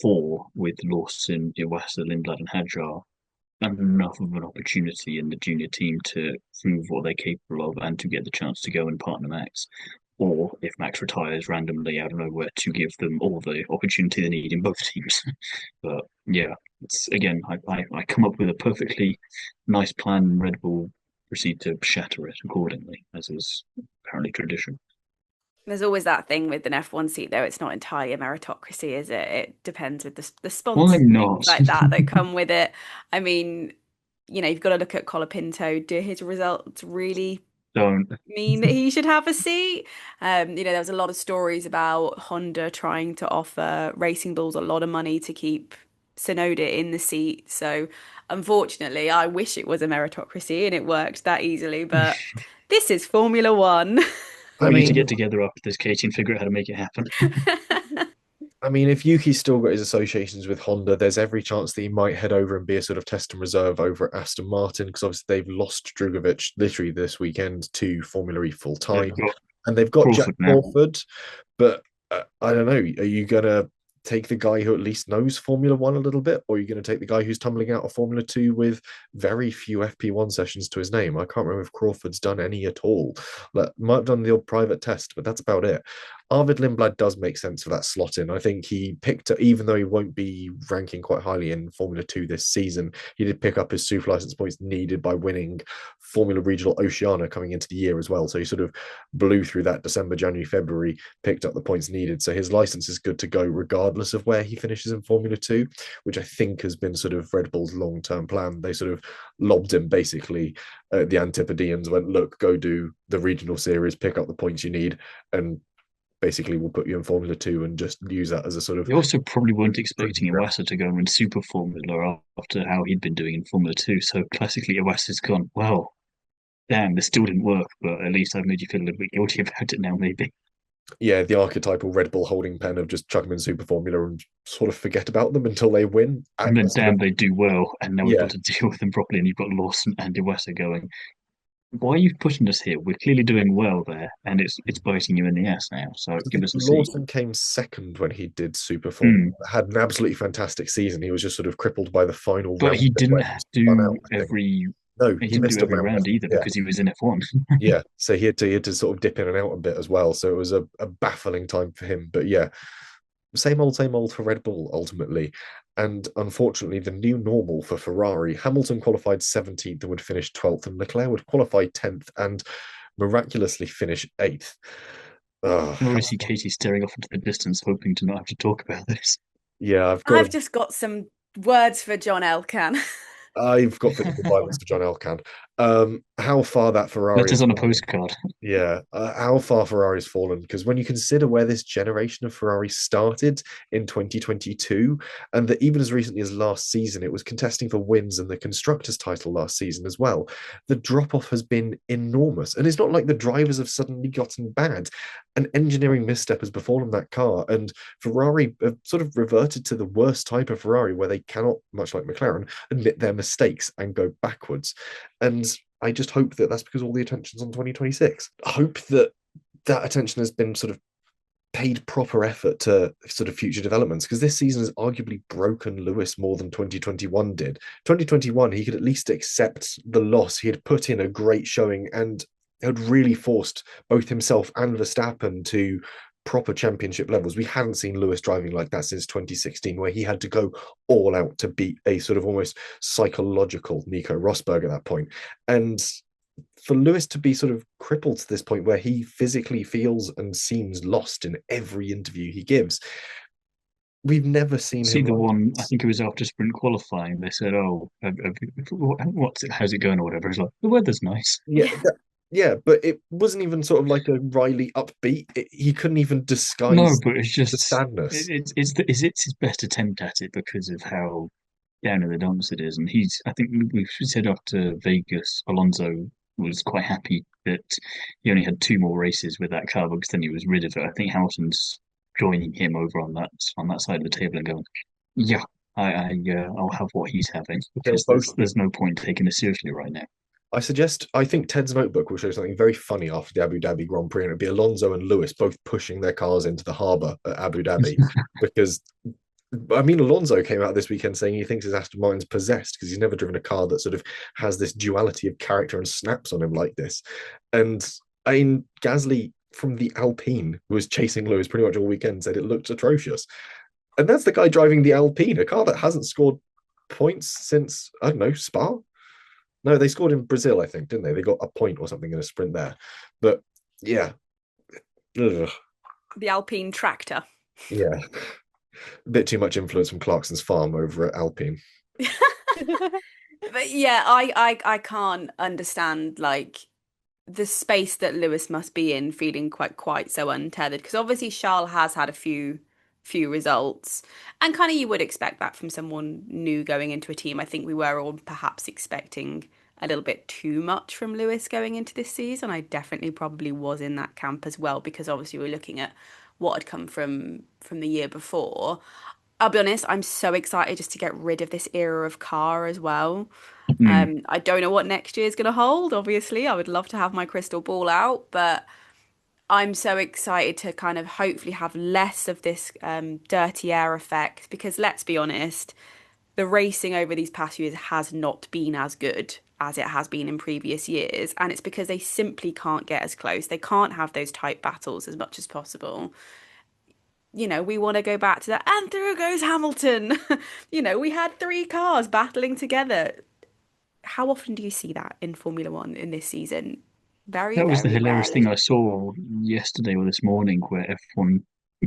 four with Lawson, Iwasa, Lindblad, and Hadjar enough of an opportunity in the junior team to prove what they're capable of and to get the chance to go and partner Max. Or if Max retires randomly out of nowhere, to give them all the opportunity they need in both teams. But yeah, it's again, I come up with a perfectly nice plan, and Red Bull proceed to shatter it accordingly, as is apparently tradition. There's always that thing with an F1 seat, though. It's not entirely a meritocracy, is it? It depends with the sponsors Why and not? things like that come with it. I mean, you've got to look at Colapinto. Do his results really Don't mean that he should have a seat? There was a lot of stories about Honda trying to offer Racing Bulls a lot of money to keep Tsunoda in the seat. So unfortunately, I wish it was a meritocracy and it worked that easily, but this is Formula One. We need to get together after this, Katie, and figure out how to make it happen. I mean, if Yuki's still got his associations with Honda, there's every chance that he might head over and be a sort of test and reserve over at Aston Martin, because obviously they've lost Drugovich literally this weekend to Formula E full time, and they've got Jack Crawford. But I don't know, are you gonna take the guy who at least knows Formula One a little bit, or are you going to take the guy who's tumbling out of Formula Two with very few FP1 sessions to his name? I can't remember if Crawford's done any at all. Might have done the odd private test, but that's about it. Arvid Lindblad does make sense for that slot in. I think he picked up, even though he won't be ranking quite highly in Formula 2 this season, he did pick up his super license points needed by winning Formula Regional Oceania coming into the year as well. So he sort of blew through that December, January, February, picked up the points needed. So his license is good to go regardless of where he finishes in Formula 2, which I think has been sort of Red Bull's long-term plan. They sort of lobbed him basically the Antipodeans, went, look, go do the regional series, pick up the points you need, and basically we'll put you in Formula 2 and just use that as a sort of... They also probably weren't expecting Iwasa to go and win Super Formula after how he'd been doing in Formula 2. So classically, Iwasa's gone, well, damn, this still didn't work, but at least I've made you feel a little bit guilty about it now, maybe. Yeah, the archetypal Red Bull holding pen of just chuck them in Super Formula and sort of forget about them until they win. And then, damn, they do well, and now we've got to deal with them properly, and you've got Lawson and Iwasa going, why are you putting us here? We're clearly doing well there, and it's biting you in the ass now. So give us a seat. Lawson came second when he did Super Formula. Had an absolutely fantastic season. He was just sort of crippled by the final. But he didn't do every No, He he didn't do missed a every round, I round think. either Yeah. because he was in F1. Yeah. So he had to sort of dip in and out a bit as well. So it was a baffling time for him. But yeah, same old for Red Bull ultimately. And unfortunately, the new normal for Ferrari, Hamilton qualified 17th and would finish 12th, and Leclerc would qualify 10th and miraculously finish 8th. I always see Katie staring off into the distance, hoping to not have to talk about this. Yeah, I've just got some words for John Elkann. I've got physical violence for John Elkann. How far that Ferrari Letters has on a fallen. postcard. Yeah, how far Ferrari's fallen, because when you consider where this generation of Ferrari started in 2022, and that even as recently as last season, it was contesting for wins and the constructors' title last season as well, the drop off has been enormous. And it's not like the drivers have suddenly gotten bad. An engineering misstep has befallen that car, and Ferrari have sort of reverted to the worst type of Ferrari where they cannot, much like McLaren, admit their mistakes and go backwards. And I just hope that that's because all the attention's on 2026. I hope that that attention has been sort of paid proper effort to sort of future developments, because this season has arguably broken Lewis more than 2021 did. 2021, he could at least accept the loss. He had put in a great showing and had really forced both himself and Verstappen to proper championship levels. We hadn't seen Lewis driving like that since 2016, where he had to go all out to beat a sort of almost psychological Nico Rosberg at that point. And for Lewis to be sort of crippled to this point where he physically feels and seems lost in every interview he gives, we've never seen See him the like one, I this. think it was after sprint qualifying, they said, "Oh, what's it, how's it going?" or whatever. It's like, the weather's nice. Yeah, Yeah. yeah, but it wasn't even sort of like a Riley upbeat. He couldn't even No, disguise but it's the just, sadness. it's his best attempt at it because of how down in the dumps it is. And I think we said after Vegas, Alonso was quite happy that he only had two more races with that car because then he was rid of it. I think Hamilton's joining him over on that side of the table and going, yeah, I'll have what he's having They'll because both. there's no point taking this seriously right now. I think Ted's notebook will show something very funny after the Abu Dhabi Grand Prix, and it'll be Alonso and Lewis both pushing their cars into the harbour at Abu Dhabi. Because, I mean, Alonso came out this weekend saying he thinks his Aston Martin's possessed because he's never driven a car that sort of has this duality of character and snaps on him like this. And I mean, Gasly from the Alpine, who was chasing Lewis pretty much all weekend, said it looked atrocious. And that's the guy driving the Alpine, a car that hasn't scored points since, I don't know, Spa? No, they scored in Brazil, I think, didn't they? They got a point or something in a sprint there. But yeah, ugh, The Alpine tractor. yeah, a bit too much influence from Clarkson's farm over at Alpine. But yeah, I can't understand like the space that Lewis must be in, feeling quite so untethered. Because obviously Charles has had a few results, and kind of you would expect that from someone new going into a team. I think we were all perhaps expecting a little bit too much from Lewis going into this season. I definitely probably was in that camp as well, because obviously we're looking at what had come from the year before. I'll be honest, I'm so excited just to get rid of this era of car as well. Mm. I don't know what next year is going to hold. Obviously, I would love to have my crystal ball out, but I'm so excited to kind of hopefully have less of this dirty air effect, because let's be honest, the racing over these past years has not been as good as it has been in previous years. And it's because they simply can't get as close. They can't have those tight battles as much as possible. We want to go back to that. And through goes Hamilton. We had three cars battling together. How often do you see that in Formula One in this season? Very, That was the very hilarious thing I rarely. saw yesterday or this morning, where F1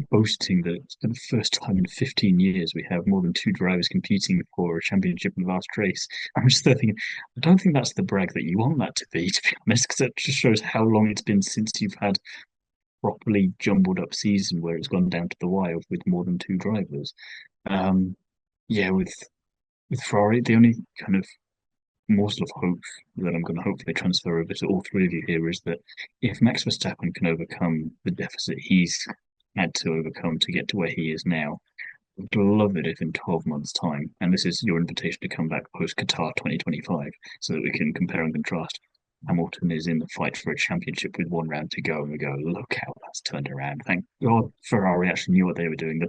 boasting that for the first time in 15 years we have more than two drivers competing for a championship in the last race. I'm just thinking, I don't think that's the brag that you want that to be honest, because that just shows how long it's been since you've had properly jumbled up season where it's gone down to the wire with more than two drivers. Um, yeah, with Ferrari, the only kind of morsel of hope that I'm going to hopefully transfer over to all three of you here is that if Max Verstappen can overcome the deficit he's had to overcome to get to where he is now, I'd love it if in 12 months' time, and this is your invitation to come back post Qatar 2025, so that we can compare and contrast. Hamilton is in the fight for a championship with one round to go, and we go, look how that's turned around. Thank God Ferrari actually knew what they were doing.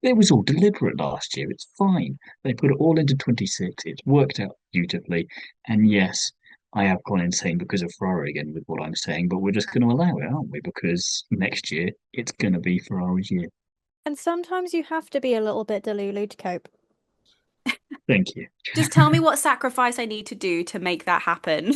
It was all deliberate last year. It's fine. They put it all into 26. It's worked out beautifully. And yes, I have gone insane because of Ferrari again with what I'm saying, but we're just going to allow it, aren't we? Because next year it's going to be Ferrari's year. And sometimes you have to be a little bit delulu to cope. Thank you. Just tell me what sacrifice I need to do to make that happen.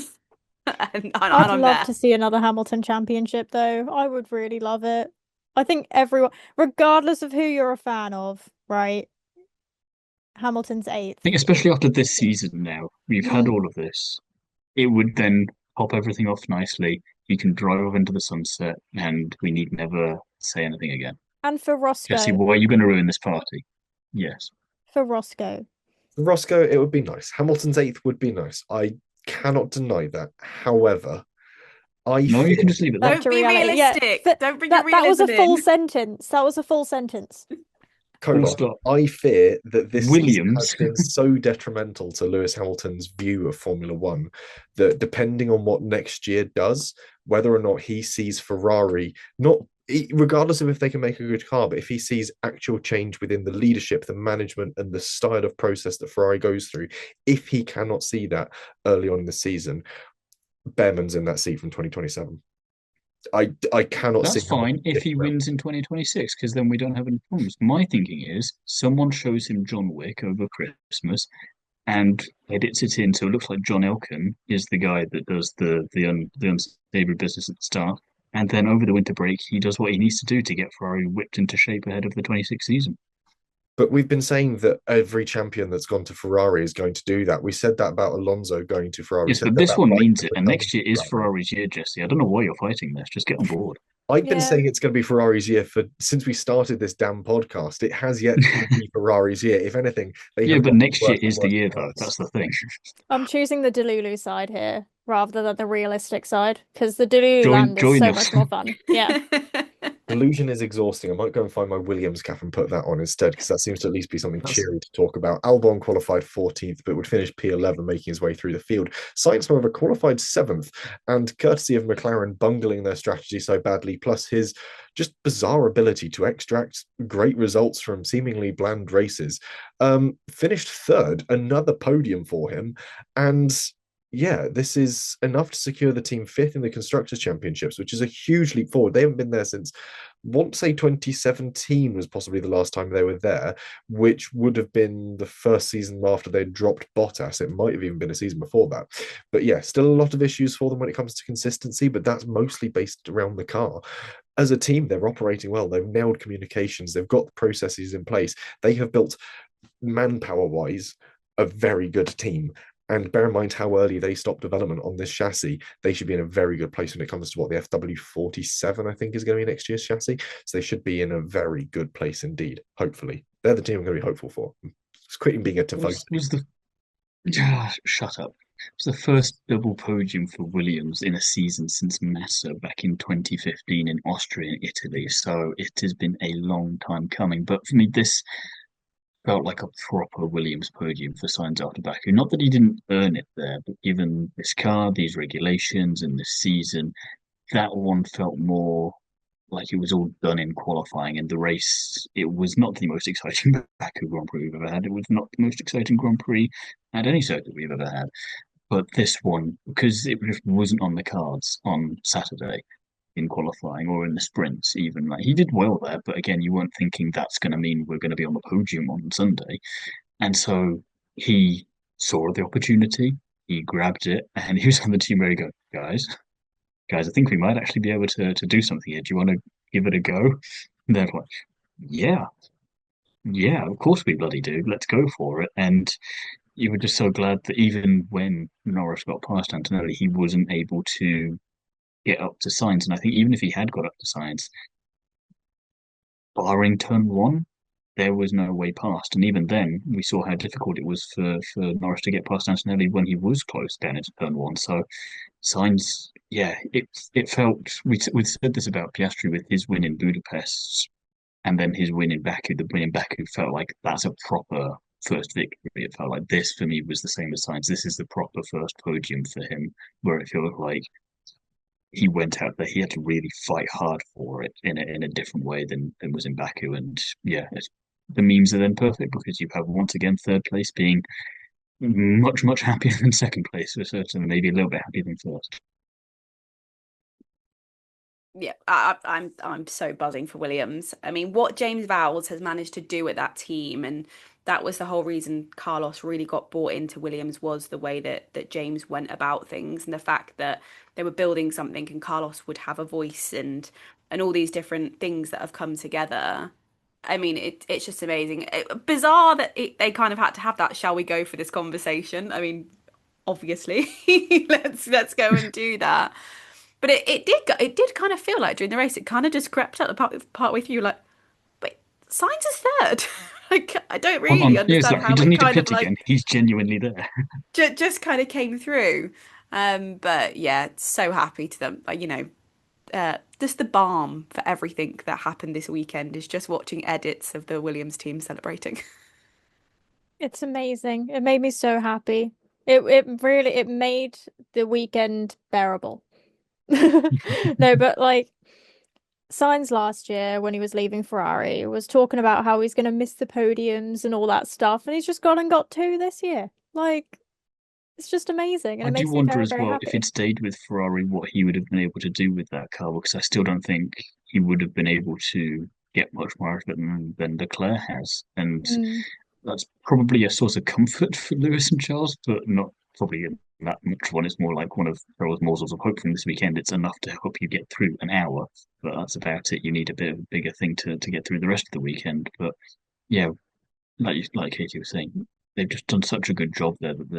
And I'd I'm love there. to see another Hamilton championship, though. I would really love it. I think everyone, regardless of who you're a fan of, right? Hamilton's eighth. I think especially after this season now, we've had all of this. It would then pop everything off nicely. You can drive off into the sunset, and we need never say anything again. And for Jesse, Roscoe. why are you going to ruin this party? Yes. For Roscoe. Roscoe, it would be nice. Hamilton's eighth would be nice. I cannot deny that. However, No, you can just leave it there. Don't be reality. Yeah, realistic. but Don't bring your that was a realism full in. sentence. That was a full sentence. colon, stop. I fear that this season Williams. has been so detrimental to Lewis Hamilton's view of Formula One that depending on what next year does, whether or not he sees Ferrari, not regardless of if they can make a good car, but if he sees actual change within the leadership, the management, and the style of process that Ferrari goes through, if he cannot see that early on in the season, Behrman's in that seat from 2027. I cannot see. That's fine if he wins in 2026, because then we don't have any problems. My thinking is someone shows him John Wick over Christmas and edits it in so it looks like John Elkann is the guy that does the unsavory business at the start. And then over the winter break, he does what he needs to do to get Ferrari whipped into shape ahead of the 26th season. But we've been saying that every champion that's gone to Ferrari is going to do that. We said that about Alonso going to Ferrari. Yes, but this one means it, and next year is Ferrari's year, Jesse. I don't know why you're fighting this. Just get on board. I've been saying it's going to be Ferrari's year since we started this damn podcast. It has yet to be Ferrari's year. If anything, but next year is the year, though. That's the thing. I'm choosing the Delulu side here rather than the realistic side because the Delulu land is so much more fun. Yeah. Delusion is exhausting. I might go and find my Williams cap and put that on instead because that seems to at least be something cheery to talk about. Albon qualified 14th, but would finish P11, making his way through the field. Sainz, however, qualified 7th, and courtesy of McLaren bungling their strategy so badly, plus his just bizarre ability to extract great results from seemingly bland races, finished 3rd, another podium for him, and yeah, this is enough to secure the team 5th in the Constructors' Championships, which is a huge leap forward. They haven't been there since, I want to say 2017 was possibly the last time they were there, which would have been the first season after they dropped Bottas. It might have even been a season before that. But yeah, still a lot of issues for them when it comes to consistency, but that's mostly based around the car. As a team, they're operating well. They've nailed communications. They've got the processes in place. They have built, manpower-wise, a very good team. And bear in mind how early they stopped development on this chassis. They should be in a very good place when it comes to what the FW47, I think, is going to be next year's chassis. So they should be in a very good place indeed, hopefully. They're the team I'm going to be hopeful for. It's quitting being a tifosi. Shut up. It was the first double podium for Williams in a season since Massa back in 2015 in Austria and Italy. So it has been a long time coming. But for me, this felt like a proper Williams podium for Sainz after Baku. Not that he didn't earn it there, but given this car, these regulations, and this season, that one felt more like it was all done in qualifying. And the race, it was not the most exciting Baku Grand Prix we've ever had. It was not the most exciting Grand Prix at any circuit we've ever had. But this one, because it just wasn't on the cards on Saturday, in qualifying or in the sprints even. Like he did well there, but again, you weren't thinking that's going to mean we're going to be on the podium on Sunday. And so he saw the opportunity, he grabbed it, and he was on the team where he go, guys, I think we might actually be able to do something here. Do you want to give it a go? And they're like, yeah, of course we bloody do. Let's go for it. And you were just so glad that even when Norris got past Antonelli, he wasn't able to get up to Sainz. And I think even if he had got up to Sainz, barring turn 1, there was no way past. And even then, we saw how difficult it was for Norris to get past Antonelli when he was close down into turn 1. So Sainz, yeah, it felt, we said this about Piastri with his win in Budapest and then his win in Baku. The win in Baku felt like that's a proper first victory. It felt like this for me was the same as Sainz. This is the proper first podium for him, where it feels like he went out there, he had to really fight hard for it in a different way than was in Baku. And yeah, the memes are then perfect because you have once again third place being much, much happier than second place, for certain, maybe a little bit happier than first. Yeah, I'm so buzzing for Williams. I mean, what James Vowles has managed to do at that team, and that was the whole reason Carlos really got bought into Williams, was the way that James went about things, and the fact that they were building something and Carlos would have a voice, and all these different things that have come together. I mean, it's just amazing. Bizarre that they kind of had to have that. Shall we go for this conversation? I mean, obviously, let's go and do that. But it did kind of feel like during the race, it kind of just crept up the partway through, like, wait, Sainz is third. Like, I don't really Yeah, understand he how doesn't it need to kind of pit again. like He's genuinely there. just kind of came through. But yeah, so happy to them. Like, just the balm for everything that happened this weekend is just watching edits of the Williams team celebrating. It's amazing. It made me so happy. It really it made the weekend bearable. No, but like Sainz last year when he was leaving Ferrari was talking about how he's gonna miss the podiums and all that stuff, and he's just gone and got two this year. Like it's just amazing, and I it do makes me wonder very, as very well if he'd happy. stayed with Ferrari, what he would have been able to do with that car, because I still don't think he would have been able to get much more out of it than Leclerc has. And Mm. that's probably a source of comfort for Lewis and Charles, but not probably that much one. It's more like one of Ferrari's morsels of hope from this weekend. It's enough to help you get through an hour, but that's about it. You need a bit of a bigger thing to get through the rest of the weekend. But yeah, like Katie was saying, they've just done such a good job there that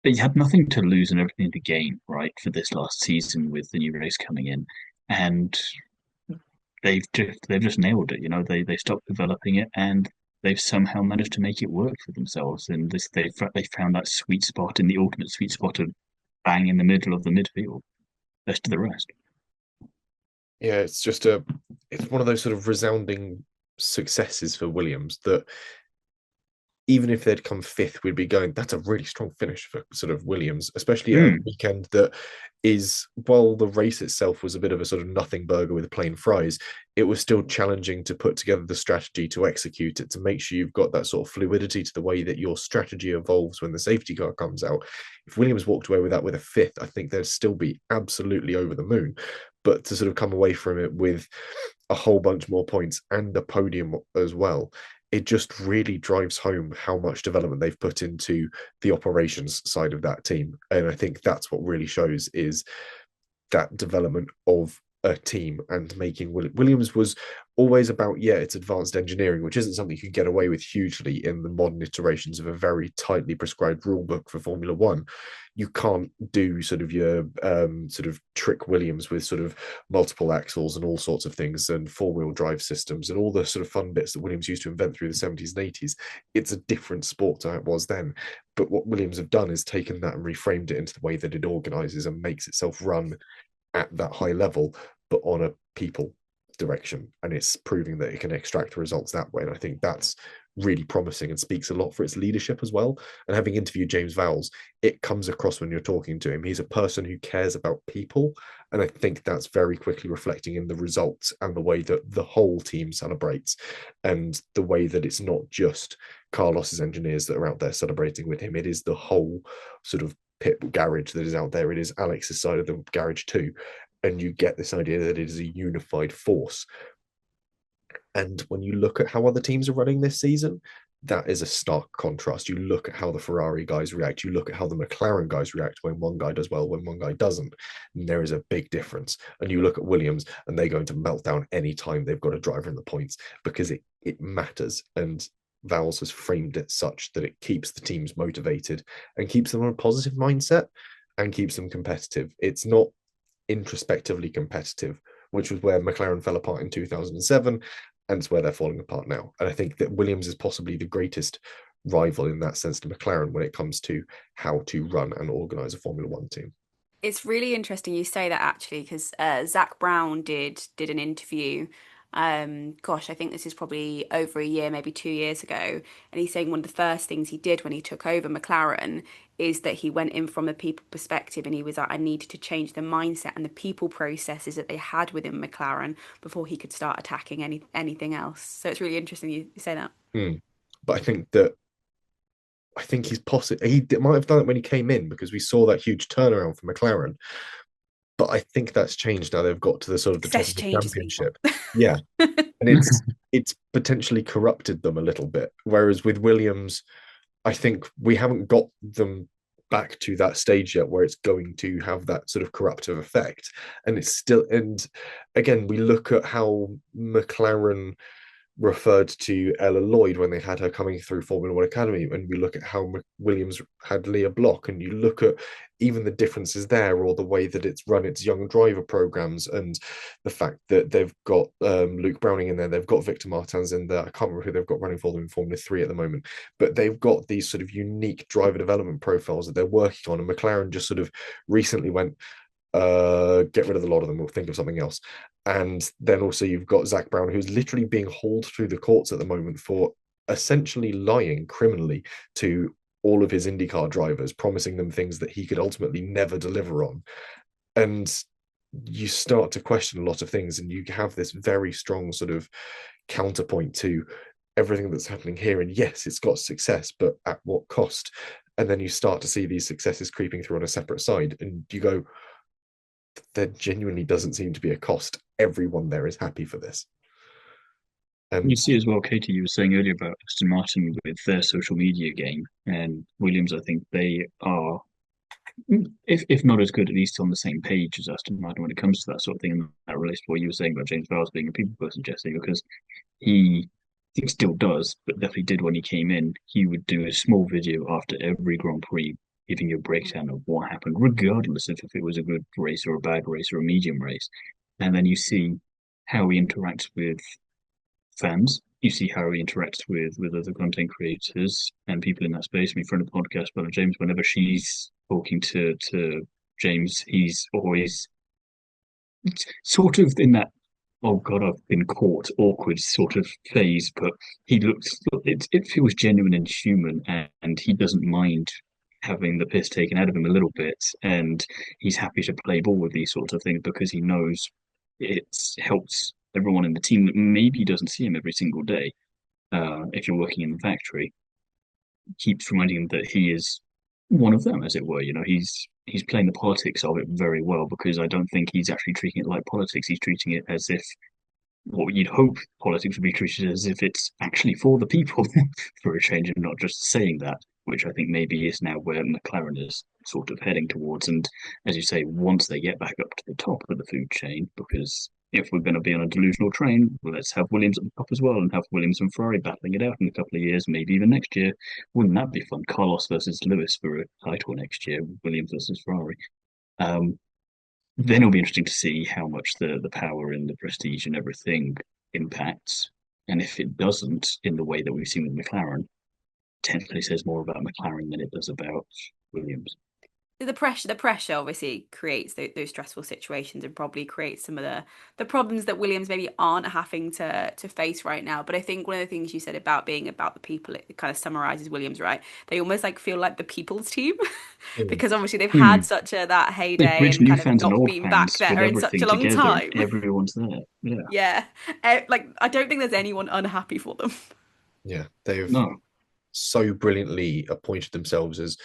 they had nothing to lose and everything to gain, right, for this last season with the new race coming in, and they've just nailed it. You know, they stopped developing it, and they've somehow managed to make it work for themselves. And they found that sweet spot in the ultimate sweet spot of bang in the middle of the midfield, best of the rest. Yeah, it's one of those sort of resounding successes for Williams that even if they'd come fifth, we'd be going, that's a really strong finish for sort of Williams, especially at a Mm. weekend that is, while the race itself was a bit of a sort of nothing burger with plain fries, it was still challenging to put together the strategy to execute it, to make sure you've got that sort of fluidity to the way that your strategy evolves when the safety car comes out. If Williams walked away with that with a fifth, I think they'd still be absolutely over the moon. But to sort of come away from it with a whole bunch more points and a podium as well, it just really drives home how much development they've put into the operations side of that team. And I think that's what really shows is that development of a team and making Williams was always about, yeah, it's advanced engineering, which isn't something you can get away with hugely in the modern iterations of a very tightly prescribed rule book for Formula One. You can't do sort of your sort of trick Williams with sort of multiple axles and all sorts of things and four-wheel drive systems and all the sort of fun bits that Williams used to invent through the 70s and 80s. It's a different sport to how it was then. But what Williams have done is taken that and reframed it into the way that it organizes and makes itself run at that high level, but on a people direction. And it's proving that it can extract results that way. And I think that's really promising and speaks a lot for its leadership as well. And having interviewed James Vowles, it comes across when you're talking to him. He's a person who cares about people. And I think that's very quickly reflecting in the results and the way that the whole team celebrates and the way that it's not just Carlos's engineers that are out there celebrating with him. It is the whole sort of pit garage that is out there. It is Alex's side of the garage too. And you get this idea that it is a unified force. And when you look at how other teams are running this season, that is a stark contrast. You look at how the Ferrari guys react, you look at how the McLaren guys react when one guy does well, when one guy doesn't. And there is a big difference. And you look at Williams and they're going to melt down any time they've got a driver in the points because it matters. And Vowles has framed it such that it keeps the teams motivated and keeps them on a positive mindset and keeps them competitive. It's not introspectively competitive, which was where McLaren fell apart in 2007, and it's where they're falling apart now. And I think that Williams is possibly the greatest rival in that sense to McLaren when it comes to how to run and organize a Formula One team. It's really interesting you say that actually, because Zach Brown did an interview. Gosh, I think this is probably over a year, maybe 2 years ago, and he's saying one of the first things he did when he took over McLaren is that he went in from a people perspective, and he was like, I needed to change the mindset and the people processes that they had within McLaren before he could start attacking anything else. So it's really interesting you say that. But I think that I think he's possible. Might have done it when he came in because we saw that huge turnaround for McLaren. But I think that's changed now. They've got to the sort of the top Success of the changes people. championship. Yeah, and it's potentially corrupted them a little bit. Whereas with Williams, I think we haven't got them back to that stage yet where it's going to have that sort of corruptive effect. And it's still, and again, we look at how McLaren referred to Ella Lloyd when they had her coming through Formula One Academy, and we look at how Williams had Leah Block, and you look at even the differences there, or the way that it's run its young driver programs, and the fact that they've got Luke Browning in there, they've got Victor Martins in there. I can't remember who they've got running for them in Formula 3 at the moment, but they've got these sort of unique driver development profiles that they're working on. And McLaren just sort of recently went, get rid of a lot of them, we'll think of something else. And then also you've got Zach Brown, who's literally being hauled through the courts at the moment for essentially lying criminally to all of his IndyCar drivers, promising them things that he could ultimately never deliver on. And you start to question a lot of things, and you have this very strong sort of counterpoint to everything that's happening here. And yes, it's got success, but at what cost? And then you start to see these successes creeping through on a separate side, and you go, there genuinely doesn't seem to be a cost. Everyone there is happy for this. You see as well, Katie, you were saying earlier about Aston Martin with their social media game, and Williams, I think they are, if not as good, at least on the same page as Aston Martin when it comes to that sort of thing. And that relates to what you were saying about James Vowles being a people person, Jesse, because he, I think, still does, but definitely did when he came in. He would do a small video after every Grand Prix, giving you a breakdown of what happened, regardless of if it was a good race or a bad race or a medium race. And then you see how he interacts with fans. You see how he interacts with other content creators and people in that space. I mean, friend of the podcast, Bella James, whenever she's talking to James, he's always sort of in that, oh God, I've been caught awkward sort of phase, but he looks, it feels genuine and human, and he doesn't mind having the piss taken out of him a little bit, and he's happy to play ball with these sorts of things because he knows it helps everyone in the team that maybe doesn't see him every single day. If you're working in the factory, keeps reminding him that he is one of them, as it were. You know, he's playing the politics of it very well, because I don't think he's actually treating it like politics. He's treating it as if what you'd hope politics would be treated, as if it's actually for the people for a change, and not just saying that, which I think maybe is now where McLaren is sort of heading towards. And as you say, once they get back up to the top of the food chain, because if we're going to be on a delusional train, well, let's have Williams at the top as well, and have Williams and Ferrari battling it out in a couple of years, maybe even next year. Wouldn't that be fun? Carlos versus Lewis for a title next year, Williams versus Ferrari. Then it'll be interesting to see how much the power and the prestige and everything impacts. And if it doesn't, in the way that we've seen with McLaren, technically says more about McLaren than it does about Williams. The pressure obviously creates those stressful situations, and probably creates some of the problems that Williams maybe aren't having to face right now. But I think one of the things you said about being about the people, it kind of summarizes Williams, right? They almost like feel like the people's team because obviously they've had such that heyday bridge and new kind of fans and not old been back fans there with in such a everything long together. time. Everyone's there. Yeah. Yeah. Like I don't think there's anyone unhappy for them. Yeah, they've No. so brilliantly appointed themselves as,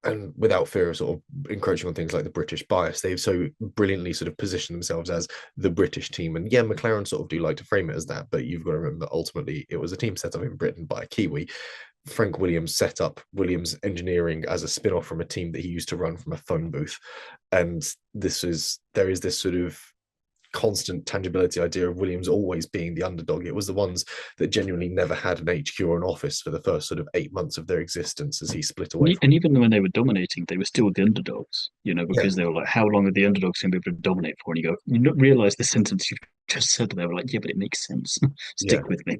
and without fear of sort of encroaching on things like the British bias, they've so brilliantly sort of positioned themselves as the British team. And yeah, McLaren sort of do like to frame it as that, but you've got to remember ultimately it was a team set up in Britain by a Kiwi. Frank Williams set up Williams Engineering as a spin-off from a team that he used to run from a phone booth. And there is this sort of constant tangibility idea of Williams always being the underdog. It was the ones that genuinely never had an HQ or an office for the first sort of 8 months of their existence as he split away from. And even when they were dominating, they were still the underdogs, because they were like, how long are the underdogs going to be able to dominate for? And you go, you don't realize the sentence you just said. They were like, yeah, but it makes sense. Stick with me.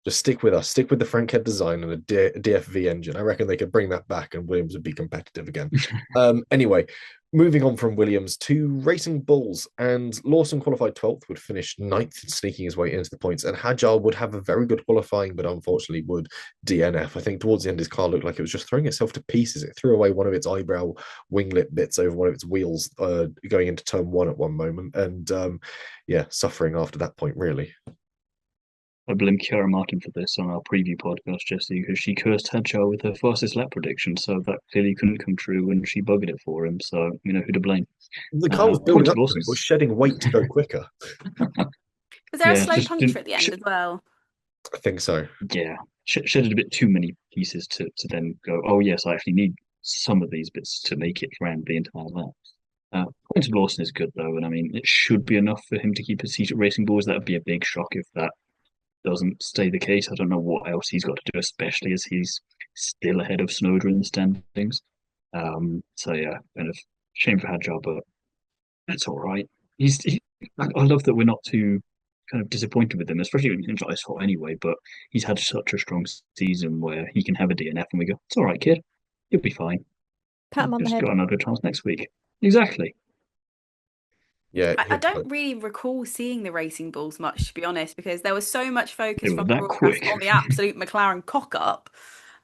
Just stick with us. Stick with the Frank head design and a DFV engine. I reckon they could bring that back and Williams would be competitive again. Anyway, moving on from Williams to Racing Bulls, and Lawson qualified 12th, would finish 9th, sneaking his way into the points. And Hadjar would have a very good qualifying, but unfortunately would DNF. I think towards the end, his car looked like it was just throwing itself to pieces. It threw away one of its eyebrow winglet bits over one of its wheels going into turn one at one moment. And suffering after that point, really. I blame Kiara Martin for this on our preview podcast, Jesse, because she cursed Hadjar with her fastest lap prediction, so that clearly couldn't come true, and she buggered it for him. So you know who to blame. The car was building Points up to it. It was shedding weight to go quicker. Was there a Yeah, slow just puncture at the end as well? I think so. yeah, shedded a bit too many pieces to then go. Oh yes, I actually need some of these bits to make it around the entire lap. Points of Lawson is good though, and I mean it should be enough for him to keep his seat at Racing Bulls. That would be a big shock if that doesn't stay the case. I don't know what else he's got to do, especially as he's still ahead of Snowder in the standings. So yeah, kind of shame for Hadjar, but that's all right. I love that we're not too kind of disappointed with him, especially when it's not his fault anyway. But he's had such a strong season where he can have a DNF, and we go, "It's all right, kid. You'll be fine. Pat him on the Just head. got another chance next week." Exactly. Yeah, I don't really recall seeing the Racing Bulls much, to be honest, because there was so much They focus were from the that broadcast quick. on the absolute McLaren cock up,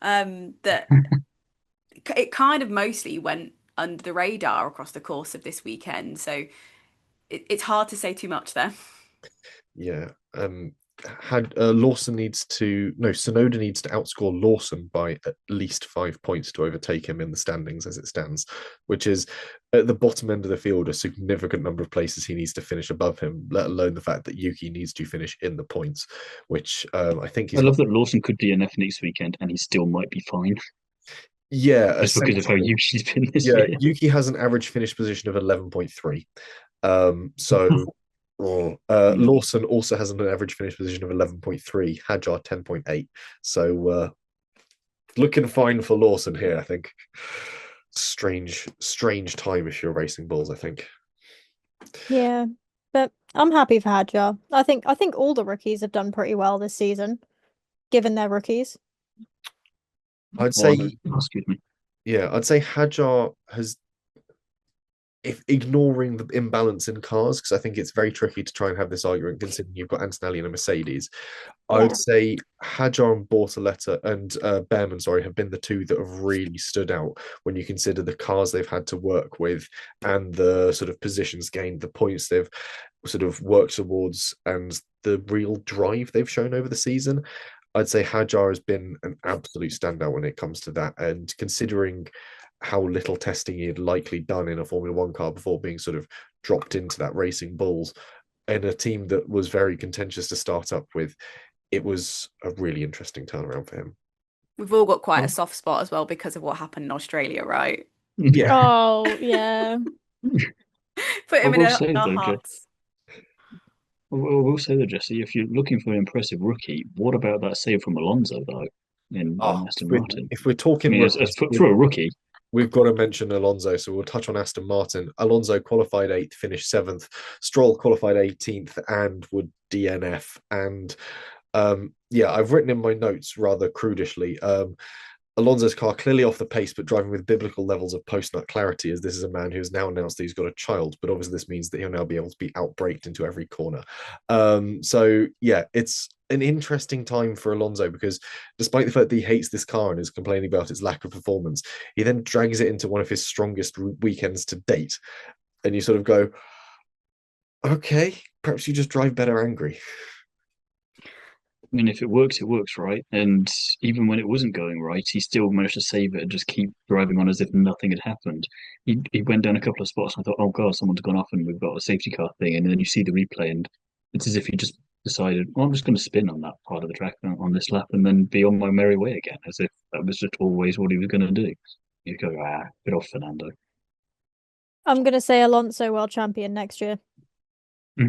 that it kind of mostly went under the radar across the course of this weekend. So it's hard to say too much there. yeah. Lawson needs to no Sonoda needs to outscore Lawson by at least 5 points to overtake him in the standings as it stands, which is at the bottom end of the field a significant number of places he needs to finish above him, let alone the fact that Yuki needs to finish in the points, which I think I love that Lawson could DNF next weekend and he still might be fine, yeah, just because of how Yuki's been this yeah, year. Yuki has an average finish position of 11.3. So Lawson also has an average finish position of 11.3, Hadjar 10.8. So looking fine for Lawson here, I think. Strange time if you're Racing Bulls, I think. Yeah, but I'm happy for Hadjar. I think all the rookies have done pretty well this season, given they're rookies. I'd say, excuse me. yeah, I'd say Hadjar has, if ignoring the imbalance in cars, because I think it's very tricky to try and have this argument considering you've got Antonelli and a Mercedes. I would say Hadjar and Bortoletta and Behrman, sorry, have been the two that have really stood out when you consider the cars they've had to work with and the sort of positions gained, the points they've sort of worked towards, and the real drive they've shown over the season. I'd say Hadjar has been an absolute standout when it comes to that. And considering how little testing he had likely done in a Formula One car before being sort of dropped into that Racing Bulls in a team that was very contentious to start up with, it was a really interesting turnaround for him. We've all got quite a soft spot as well because of what happened in Australia, right? Yeah. Oh, yeah. Put him in our hearts. I will say though, Jesse, if you're looking for an impressive rookie, what about that save from Alonso though in Aston Martin? If we're talking for a rookie, we've got to mention Alonso, so we'll touch on Aston Martin. Alonso qualified 8th, finished 7th. Stroll qualified 18th and would DNF. And I've written in my notes rather crudishly. Alonso's car clearly off the pace, but driving with biblical levels of post-nut clarity, as this is a man who has now announced that he's got a child. But obviously, this means that he'll now be able to be outbraked into every corner. It's an interesting time for Alonso because despite the fact that he hates this car and is complaining about its lack of performance, he then drags it into one of his strongest weekends to date. And you sort of go, okay, perhaps you just drive better angry. I mean, if it works, right? And even when it wasn't going right, he still managed to save it and just keep driving on as if nothing had happened. He went down a couple of spots and I thought, oh God, someone's gone off and we've got a safety car thing. And then you see the replay and it's as if he just decided, well, I'm just going to spin on that part of the track on this lap and then be on my merry way again, as if that was just always what he was going to do. You go, get off, Fernando. I'm going to say Alonso world champion next year. There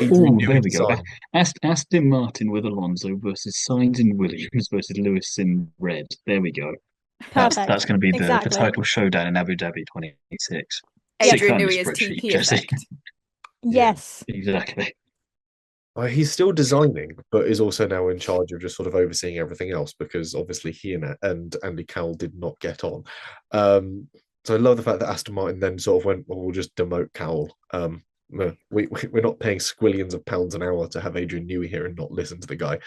we go. Aston Martin with Alonso versus Sainz and Williams versus Lewis in red. There we go. Perfect. That's going to be the title showdown in Abu Dhabi 2026. Adrian Newey's TP effect. Yes. Yeah, exactly. He's still designing, but is also now in charge of just sort of overseeing everything else because obviously he and Andy Cowell did not get on. So I love the fact that Aston Martin then sort of went, well, we'll just demote Cowell. We're not paying squillions of pounds an hour to have Adrian Newey here and not listen to the guy.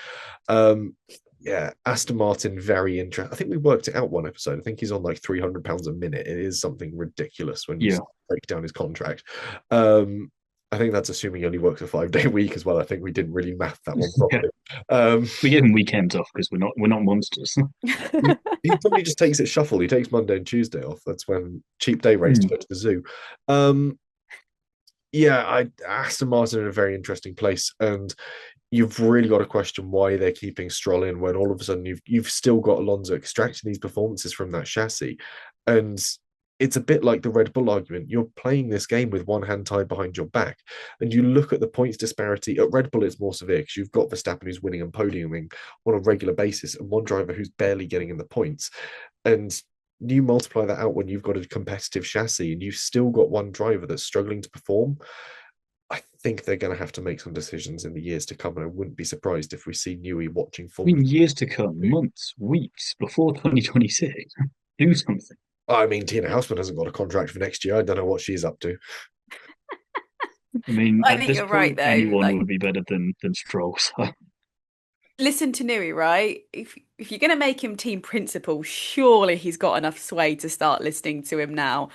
Aston Martin, very interesting. I think we worked it out one episode. I think he's on like £300 a minute. It is something ridiculous when you break down his contract. I think that's assuming he only works a 5-day week as well. I think we didn't really math that one Yeah. properly. We give him weekends off because we're not monsters. He probably just takes it shuffle. He takes Monday and Tuesday off. That's when cheap day rates to go to the zoo. Yeah, Aston Martin in a very interesting place, and you've really got to question why they're keeping Stroll in when all of a sudden you've still got Alonso extracting these performances from that chassis, and it's a bit like the Red Bull argument. You're playing this game with one hand tied behind your back, and you look at the points disparity at Red Bull. It's more severe because you've got Verstappen who's winning and podiuming on a regular basis, and one driver who's barely getting in the points, and you multiply that out when you've got a competitive chassis and you've still got one driver that's struggling to perform. I think they're going to have to make some decisions in the years to come, and I wouldn't be surprised if we see Newey watching I mean, Formula. years to come, months, weeks before 2026. Do something. I mean, Tina Houseman hasn't got a contract for next year. I don't know what she's up to. I mean, I at think this you're point, right, though. anyone Like, would be better than Stroll. So. listen to Nui, right? If you're going to make him team principal, surely he's got enough sway to start listening to him now.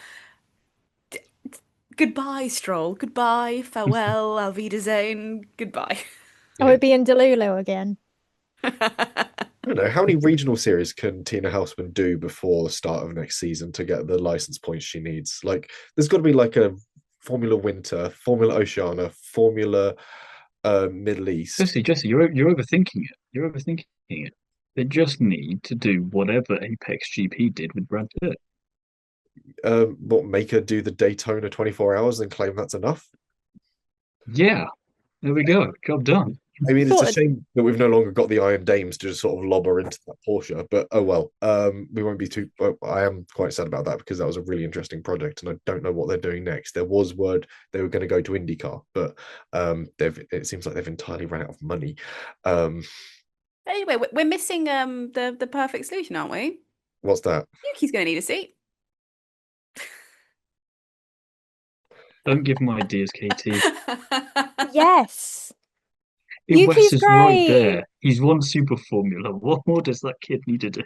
Goodbye, Stroll. Goodbye. Farewell. Auf Wiedersehen. Goodbye. Oh, it'd be in Delulu again. I don't know. How many regional series can Tina Houseman do before the start of next season to get the license points she needs? Like, there's got to be like a Formula Winter, Formula Oceania, Formula Middle East. Jesse, you're overthinking it. You're overthinking it. They just need to do whatever Apex GP did with Brad Pitt. What, make her do the Daytona 24 hours and claim that's enough? Yeah, there we go. Job done. I mean, it's a Thought- shame that we've no longer got the Iron Dames to just sort of lob her into that Porsche, but oh well. We won't be too. I am quite sad about that because that was a really interesting project, and I don't know what they're doing next. There was word they were going to go to IndyCar, but it seems like they've entirely run out of money. Anyway, we're missing the perfect solution, aren't we? What's that? Yuki's going to need a seat. Don't give him ideas, Katie. Yes. Wes Yuki's is right great. there. He's won Super Formula. What more does that kid need to do?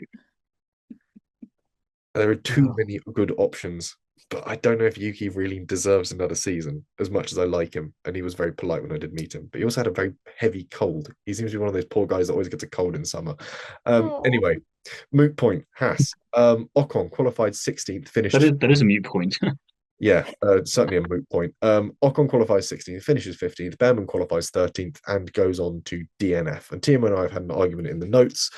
There are too many good options, but I don't know if Yuki really deserves another season as much as I like him. And he was very polite when I did meet him, but he also had a very heavy cold. He seems to be one of those poor guys that always gets a cold in summer. Anyway, moot point. Haas. Ocon qualified 16th, finished. That is a mute point. Yeah, certainly a moot point. Ocon qualifies 16th, finishes 15th. Behrman qualifies 13th and goes on to DNF. And Thiemo and I have had an argument in the notes,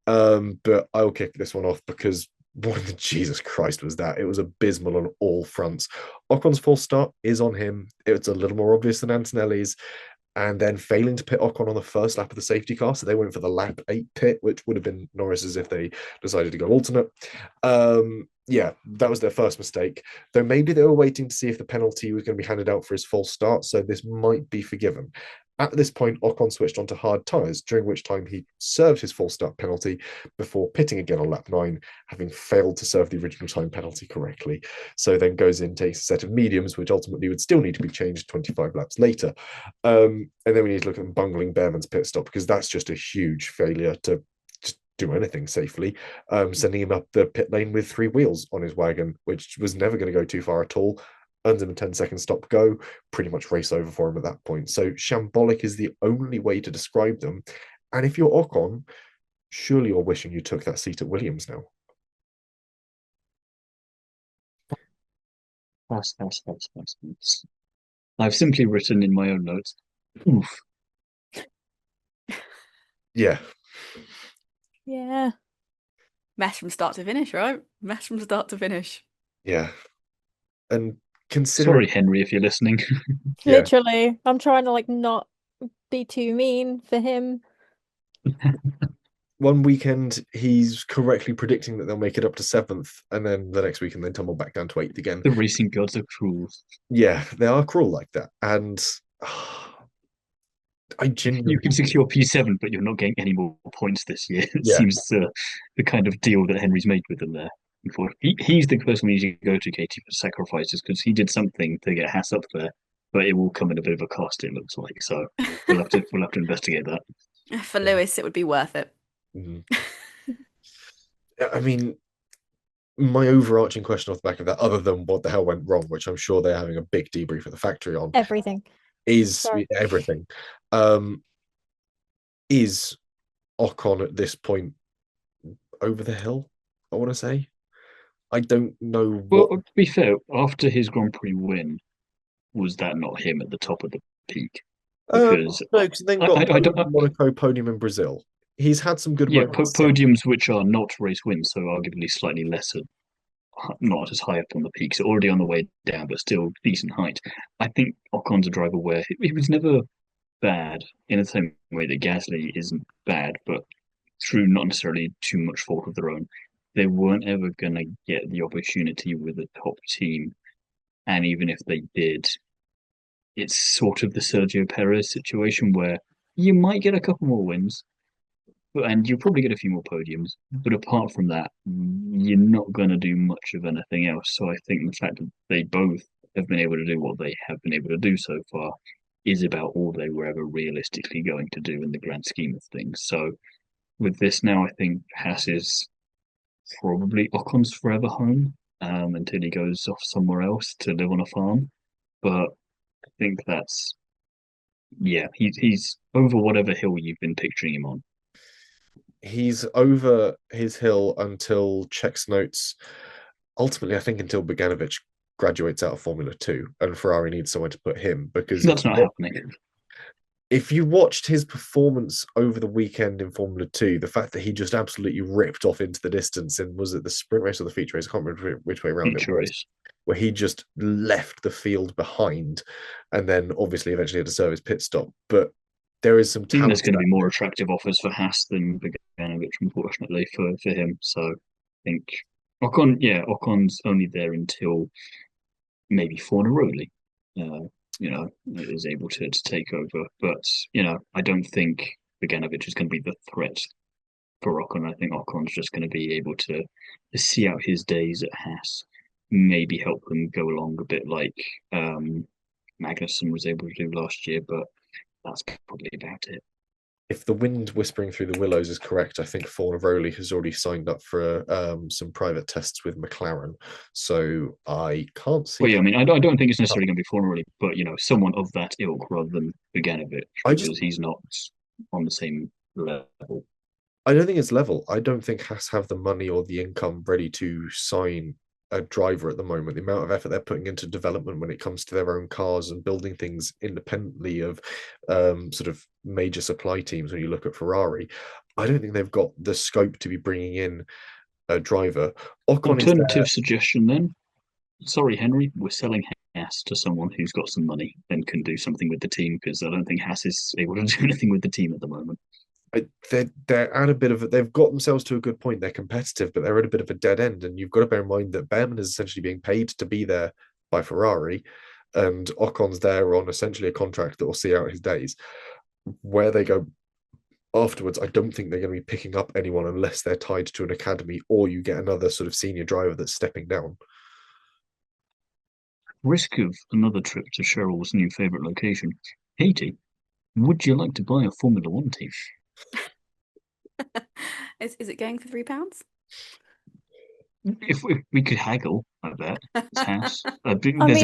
but I'll kick this one off because what the Jesus Christ was that? It was abysmal on all fronts. Ocon's false start is on him. It's a little more obvious than Antonelli's. And then failing to pit Ocon on the first lap of the safety car. So they went for the lap 8 pit, which would have been Norris's if they decided to go alternate. Yeah, that was their first mistake. Though maybe they were waiting to see if the penalty was going to be handed out for his false start, so this might be forgiven. At this point, Ocon switched onto hard tyres, during which time he served his false start penalty before pitting again on lap 9, having failed to serve the original time penalty correctly. So then goes in, takes a set of mediums, which ultimately would still need to be changed 25 laps later. And then we need to look at bungling Behrman's pit stop, because that's just a huge failure to do anything safely, sending him up the pit lane with 3 wheels on his wagon, which was never going to go too far at all. Earns him a 10-second stop go, pretty much race over for him at that point. So shambolic is the only way to describe them. And if you're Ocon, surely you're wishing you took that seat at Williams now. Pass. I've simply written in my own notes, oof. Yeah. Yeah. Mess from start to finish, right? Mess from start to finish. Yeah. And considering... Sorry, Henry, if you're listening. Yeah. Literally. I'm trying to not be too mean for him. One weekend, he's correctly predicting that they'll make it up to 7th, and then the next weekend they tumble back down to 8th again. The racing gods are cruel. Yeah, they are cruel like that. And I genuinely... You can secure P7, but you're not getting any more points this year. It Yeah. seems the kind of deal that Henry's made with them there. He's the person we need to go to, Katie, for sacrifices, because he did something to get Haas up there, but it will come at a bit of a cost, it looks like. So we'll have to investigate that. For Lewis, it would be worth it. Mhm. I mean, my overarching question off the back of that, other than what the hell went wrong, which I'm sure they're having a big debrief at the factory on, Everything. is Sorry. everything. Is Ocon at this point over the hill? I want to say. I don't know Well, what. to be fair, after his Grand Prix win, was that not him at the top of the peak? Because No, because then got I don't. podium in Monaco, podium in Brazil. He's had some good Yeah, moments since. podiums which are not race wins, so arguably slightly lesser, not as high up on the peak, so already on the way down, but still decent height. I think Ocon's a driver where he was never bad in the same way that Gasly isn't bad, but through not necessarily too much fault of their own, they weren't ever going to get the opportunity with a top team. And even if they did, it's sort of the Sergio Perez situation where you might get a couple more wins, and you'll probably get a few more podiums. But apart from that, you're not going to do much of anything else. So I think the fact that they both have been able to do what they have been able to do so far is about all they were ever realistically going to do in the grand scheme of things. So with this now, I think Haas is probably Ocon's forever home until he goes off somewhere else to live on a farm. But I think that's, yeah, he's over whatever hill you've been picturing him on. He's over his hill until checks notes. Ultimately, I think until Bogdanovich graduates out of Formula 2 and Ferrari needs somewhere to put him because That's not happening. if you watched his performance over the weekend in Formula 2, the fact that he just absolutely ripped off into the distance and was it the sprint race or the feature race? I can't remember which way around it was, where he just left the field behind and then obviously eventually had to serve his pit stop. But there is some I think talent. there's going to be more attractive offers for Haas than Bogdanovich, unfortunately, for him. So I think Ocon's only there until maybe Fornaroli, is able to take over. But, I don't think Bogdanovich is going to be the threat for Ocon. I think Ocon's just going to be able to see out his days at Haas, maybe help them go along a bit like Magnussen was able to do last year, but that's probably about it. If the wind whispering through the willows is correct, I think Fornaroli has already signed up for some private tests with McLaren. So I can't see. Well, yeah, I mean, I don't think it's necessarily going to be Fornaroli, but someone of that ilk rather than Bogdanovich, because he's not on the same level. I don't think it's level. I don't think Haas have the money or the income ready to sign a driver at the moment. The amount of effort they're putting into development when it comes to their own cars and building things independently of sort of major supply teams. When you look at Ferrari, I don't think they've got the scope to be bringing in a driver. Alternative suggestion then. Sorry, Henry, we're selling Haas to someone who's got some money and can do something with the team, because I don't think Haas is able to do anything with the team at the moment. They're at a bit of they've got themselves to a good point. They're competitive, but they're at a bit of a dead end. And you've got to bear in mind that Behrman is essentially being paid to be there by Ferrari, and Ocon's there on essentially a contract that will see out his days. Where they go afterwards, I don't think they're going to be picking up anyone unless they're tied to an academy or you get another sort of senior driver that's stepping down. Risk of another trip to Sheryl's new favourite location, Haiti. Would you like to buy a Formula One team? Is it going for £3? If we could haggle, I bet. There's a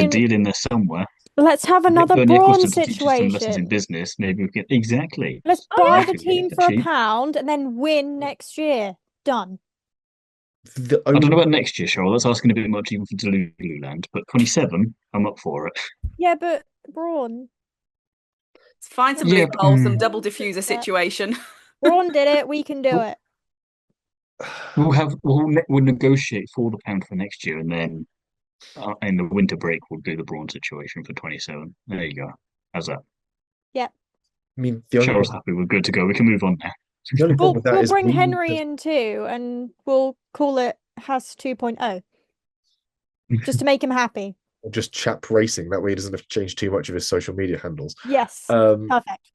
deal in there somewhere. Let's have another Brawn situation. Some lessons in business. Maybe we can exactly. Let's buy the team for £1 and then win next year. Done. I don't know about next year, Sheryl. That's asking a bit much even for Delululand. But 27, I'm up for it. Yeah, but Brawn. Let's find some loopholes, some double diffuser situation. Brawn did it. We can do it. We'll negotiate for the pound for next year, and then in the winter break we'll do the Brawn situation for 27. There you go. How's that? Yep. I mean, Cheryl's happy. We're good to go. We can move on now. The only problem with that we'll bring Henry in too, and we'll call it Haas 2.0, just to make him happy. Or just Chap Racing. That way he doesn't have to change too much of his social media handles. Yes. Perfect.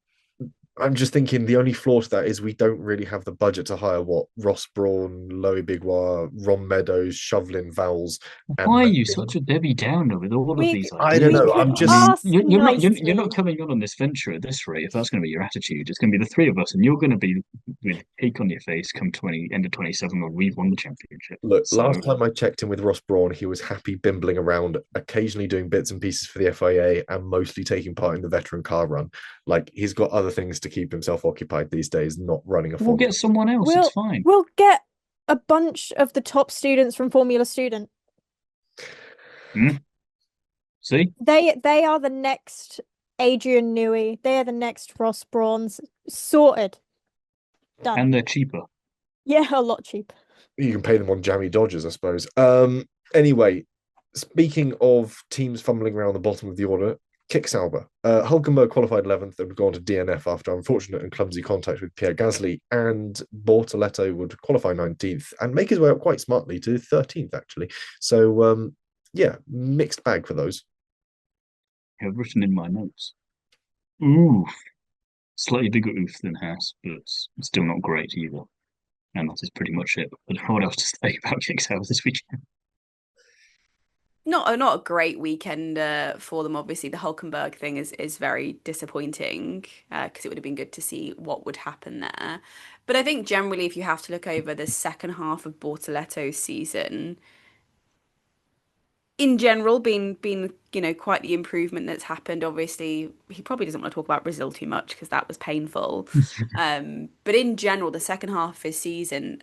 I'm just thinking the only flaw to that is we don't really have the budget to hire what Ross Brawn, Loïc Bigwa, Ron Meadows, Shovlin, Vowles, and Why are you Matilda. such a Debbie Downer with all of We these I don't ideas? we know. could I'm I mean, ask just you're not nicely. coming on this venture at this rate. If that's going to be your attitude, it's going to be the three of us, and you're going to be with a cake on your face come 20 end of 27 when we've won the championship. look. So Last time I checked in with Ross Brawn, he was happy bimbling around, occasionally doing bits and pieces for the FIA, and mostly taking part in the veteran car run. Like he's got other things to keep himself occupied these days, not running a we'll Formula. get someone else. It's fine. We'll get a bunch of the top students from Formula Student. See, They are the next Adrian Newey. They are the next Ross Brawns. Sorted. Done. and they're cheaper. Yeah, a lot cheaper. You can pay them on jammy dodgers, I suppose. Anyway, speaking of teams fumbling around the bottom of the order, Kick Sauber. Hulkenberg qualified 11th and would go on to DNF after unfortunate and clumsy contact with Pierre Gasly, and Bortoletto would qualify 19th and make his way up quite smartly to 13th, actually. So, yeah, mixed bag for those. I've written in my notes. Oof. Slightly bigger oof than Haas, but still not great either. And that is pretty much it. But what else to say about Kickstarter this weekend? Not a great weekend for them. Obviously, the Hulkenberg thing is very disappointing because it would have been good to see what would happen there. But I think generally, if you have to look over the second half of Bortoletto's season, in general, been quite the improvement that's happened. Obviously, he probably doesn't want to talk about Brazil too much because that was painful. But in general, the second half of his season,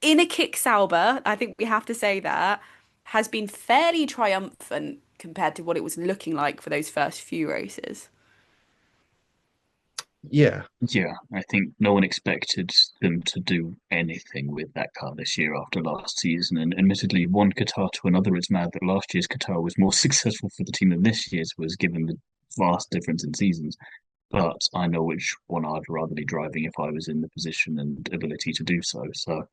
in a Kick Sauber, I think we have to say that, has been fairly triumphant compared to what it was looking like for those first few races. Yeah. Yeah, I think no one expected them to do anything with that car this year after last season. And admittedly, one Qatar to another, it's mad that last year's Qatar was more successful for the team than this year's was, given the vast difference in seasons. But I know which one I'd rather be driving if I was in the position and ability to do so. So,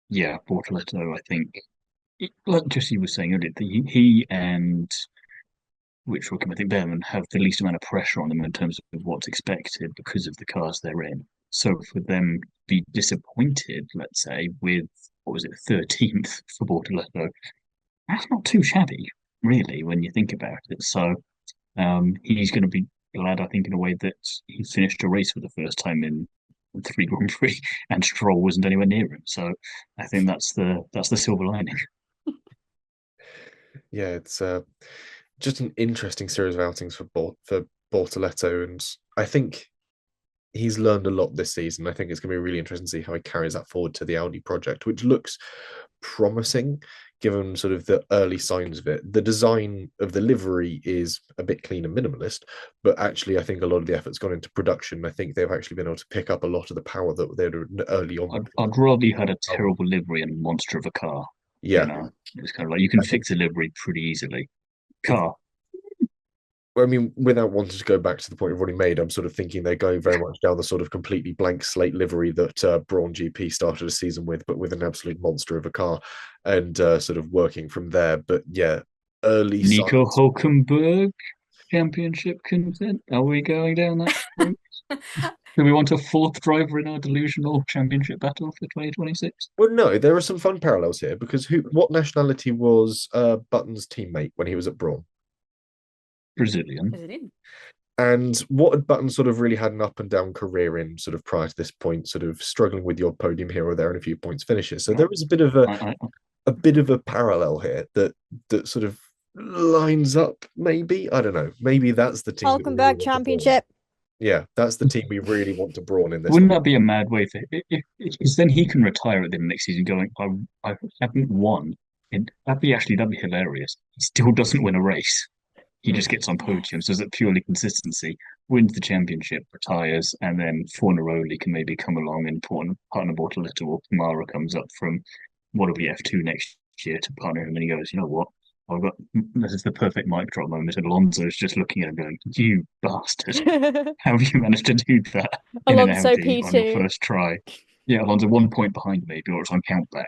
yeah, Bortoletto, I think, like Jesse was saying earlier, he and which I think Behrman have the least amount of pressure on them in terms of what's expected because of the cars they're in. So for them to be disappointed, let's say, with what was it, 13th for Bortoletto, that's not too shabby, really, when you think about it. So he's going to be glad, I think, in a way that he finished a race for the first time in 3 Grand Prix, and Stroll wasn't anywhere near him. So I think that's the silver lining. Yeah, it's just an interesting series of outings for Bortoletto, and I think he's learned a lot this season. I think it's going to be really interesting to see how he carries that forward to the Audi project, which looks promising given sort of the early signs of it. The design of the livery is a bit clean and minimalist, but actually I think a lot of the effort's gone into production. I think they've actually been able to pick up a lot of the power that they had early on. I'd rather you had a terrible livery and a monster of a car. Yeah. You know, it's kind of like you can fix a livery pretty easily. Car. I mean, without wanting to go back to the point we've already made, I'm sort of thinking they're going very much down the sort of completely blank slate livery that Brawn GP started a season with, but with an absolute monster of a car, and sort of working from there. But yeah, early Nico signs. Hulkenberg championship content. Are we going down that route? Do we want a fourth driver in our delusional championship battle for 2026? Well, no, there are some fun parallels here because what nationality was Button's teammate when he was at Brawn? Brazilian. And what had Button sort of really had an up and down career in sort of prior to this point, sort of struggling with your podium here or there and a few points finishes. So there is a bit of a parallel here that sort of lines up. Maybe, I don't know. Maybe that's the team. Hulkenberg championship. Yeah, that's the team we really want to Brawn in this. Wouldn't that be a mad way for? Because then he can retire at the next season, going, I haven't won. And that'd be hilarious. He still doesn't win a race. He just gets on podiums. So is it purely consistency? Wins the championship, retires, and then Fornaroli can maybe come along and partner Bortoletto, or Kamara comes up from what will be F2 next year to partner him, and he goes, you know what? This is the perfect mic drop moment. And Alonso's just looking at him going, you bastard. How have you managed to do that in an Alonso Audi on your P2. first try? Yeah, Alonso 1 point behind maybe, or it's on countback.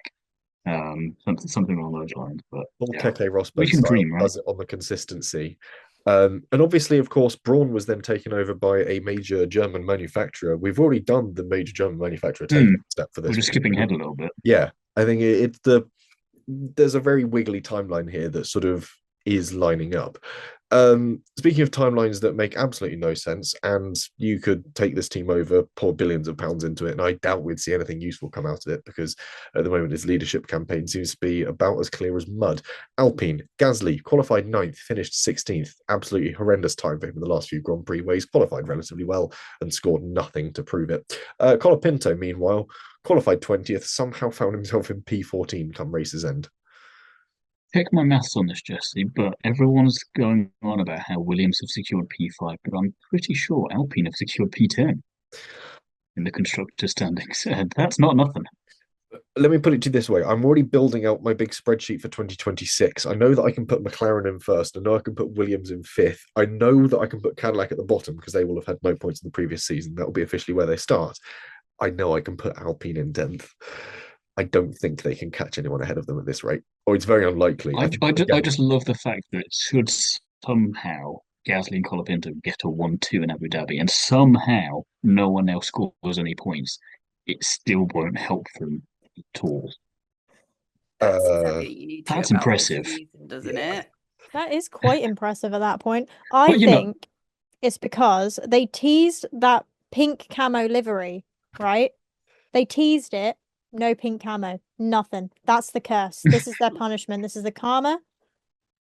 Something along those lines. But All yeah, Keke Rosberg we can dream, right? does it on the consistency. And obviously, of course, Braun was then taken over by a major German manufacturer. We've already done the major German manufacturer takeover step for We're this. just skipping ahead a little bit. Yeah, I think there's a very wiggly timeline here that sort of is lining up. Speaking of timelines that make absolutely no sense, and you could take this team over, pour billions of pounds into it, and I doubt we'd see anything useful come out of it because at the moment his leadership campaign seems to be about as clear as mud. Alpine, Gasly qualified 9th, finished 16th. Absolutely horrendous time for him in the last few Grand Prix where he's qualified relatively well and scored nothing to prove it. Colapinto, meanwhile, qualified 20th, somehow found himself in P14 come race's end. Check my maths on this, Jesse, but everyone's going on about how Williams have secured P5, but I'm pretty sure Alpine have secured P10 in the constructor standings, and that's not nothing. Let me put it to you this way. I'm already building out my big spreadsheet for 2026. I know that I can put McLaren in first. I know I can put Williams in fifth. I know that I can put Cadillac at the bottom because they will have had no points in the previous season. That will be officially where they start. I know I can put Alpine in 10th. I don't think they can catch anyone ahead of them at this rate, or it's very unlikely. I just love the fact that should somehow Gasly and Colapinto get a 1-2 in Abu Dhabi, and somehow no one else scores any points, it still won't help them at all. That's exactly what you need to That's about impressive. this season, doesn't it? That is quite impressive at that point. I think it's because they teased that pink camo livery, right? They teased it. No pink camo. Nothing. That's the curse. This is their punishment. This is the karma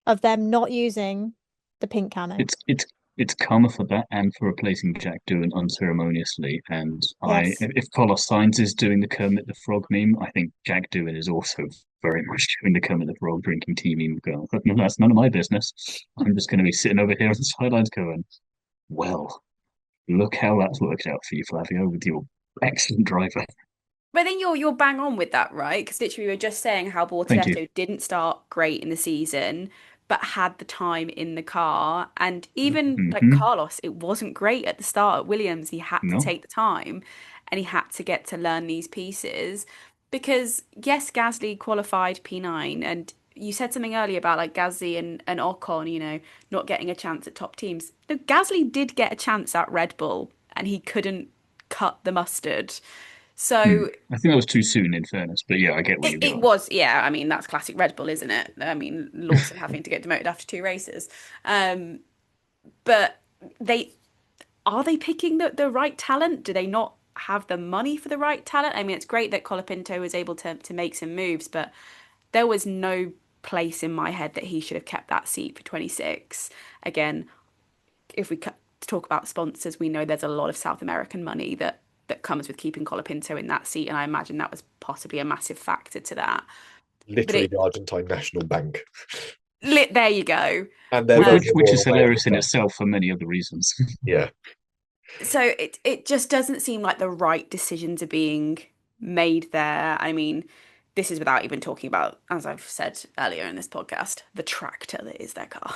of them not using the pink camo. It's karma for that and for replacing Jack Doohan unceremoniously. And Yes. if Carlos Sainz is doing the Kermit the Frog meme, I think Jack Doohan is also very much doing the Kermit the Frog drinking tea meme. Going, no, that's none of my business. I'm just going to be sitting over here on the sidelines going, well, look how that's worked out for you, Flavio, with your excellent driver. But I think you're bang on with that, right? Because literally we were just saying how Bortoletto didn't start great in the season, but had the time in the car. And even like Carlos, it wasn't great at the start at Williams. He had to take the time and he had to get to learn these pieces. Because yes, Gasly qualified P9, and you said something earlier about like Gasly and Ocon, not getting a chance at top teams. No, Gasly did get a chance at Red Bull and he couldn't cut the mustard. So I think that was too soon, in fairness. But yeah, I get what you got. It was, yeah. I mean, that's classic Red Bull, isn't it? I mean, Lawson having to get demoted after 2 races. But are they picking the right talent? Do they not have the money for the right talent? I mean, it's great that Colapinto was able to make some moves, but there was no place in my head that he should have kept that seat for 26. Again, if we talk about sponsors, we know there's a lot of South American money that comes with keeping Colapinto in that seat, and I imagine that was possibly a massive factor to that. Literally the Argentine National Bank. There you go. And which is hilarious in itself for many other reasons. Yeah. So it just doesn't seem like the right decisions are being made there. I mean, this is without even talking about, as I've said earlier in this podcast, the tractor that is their car.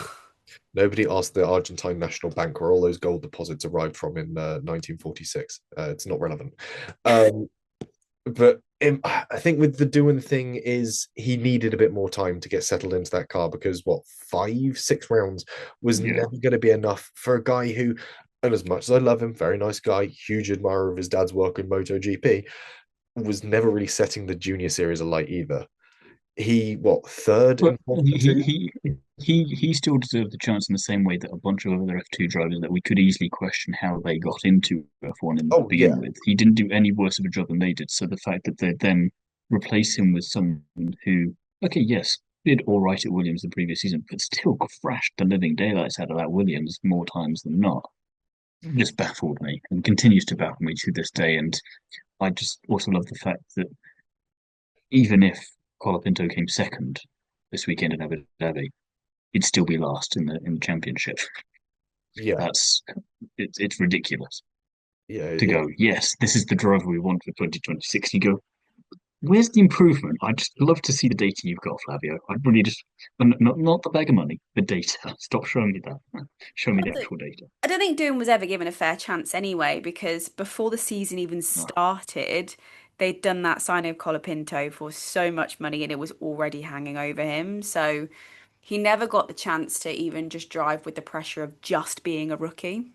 Nobody asked the Argentine National Bank where all those gold deposits arrived from in 1946. It's not relevant. But I think with the Doohan thing is he needed a bit more time to get settled into that car because 5-6 rounds was never going to be enough for a guy who, and as much as I love him, very nice guy, huge admirer of his dad's work in MotoGP, was never really setting the junior series alight either. He third in he still deserved the chance in the same way that a bunch of other F2 drivers that we could easily question how they got into F1 to begin with. He didn't do any worse of a job than they did. So the fact that they then replace him with someone who, did all right at Williams the previous season, but still crashed the living daylights out of that Williams more times than not, just baffled me and continues to baffle me to this day. And I just also love the fact that even if Colapinto came second this weekend in Abu Dhabi, he'd still be last in the championship. Yeah, it's ridiculous. Yeah, go, yes, this is the driver we want for 2026. You go, where's the improvement? I'd just love to see the data you've got, Flavio. I'd really just not the bag of money, the data. Stop showing me that. Show me the actual data. I don't think Doohan was ever given a fair chance anyway, because before the season even started, they'd done that signing of Colapinto for so much money and it was already hanging over him. So he never got the chance to even just drive with the pressure of just being a rookie.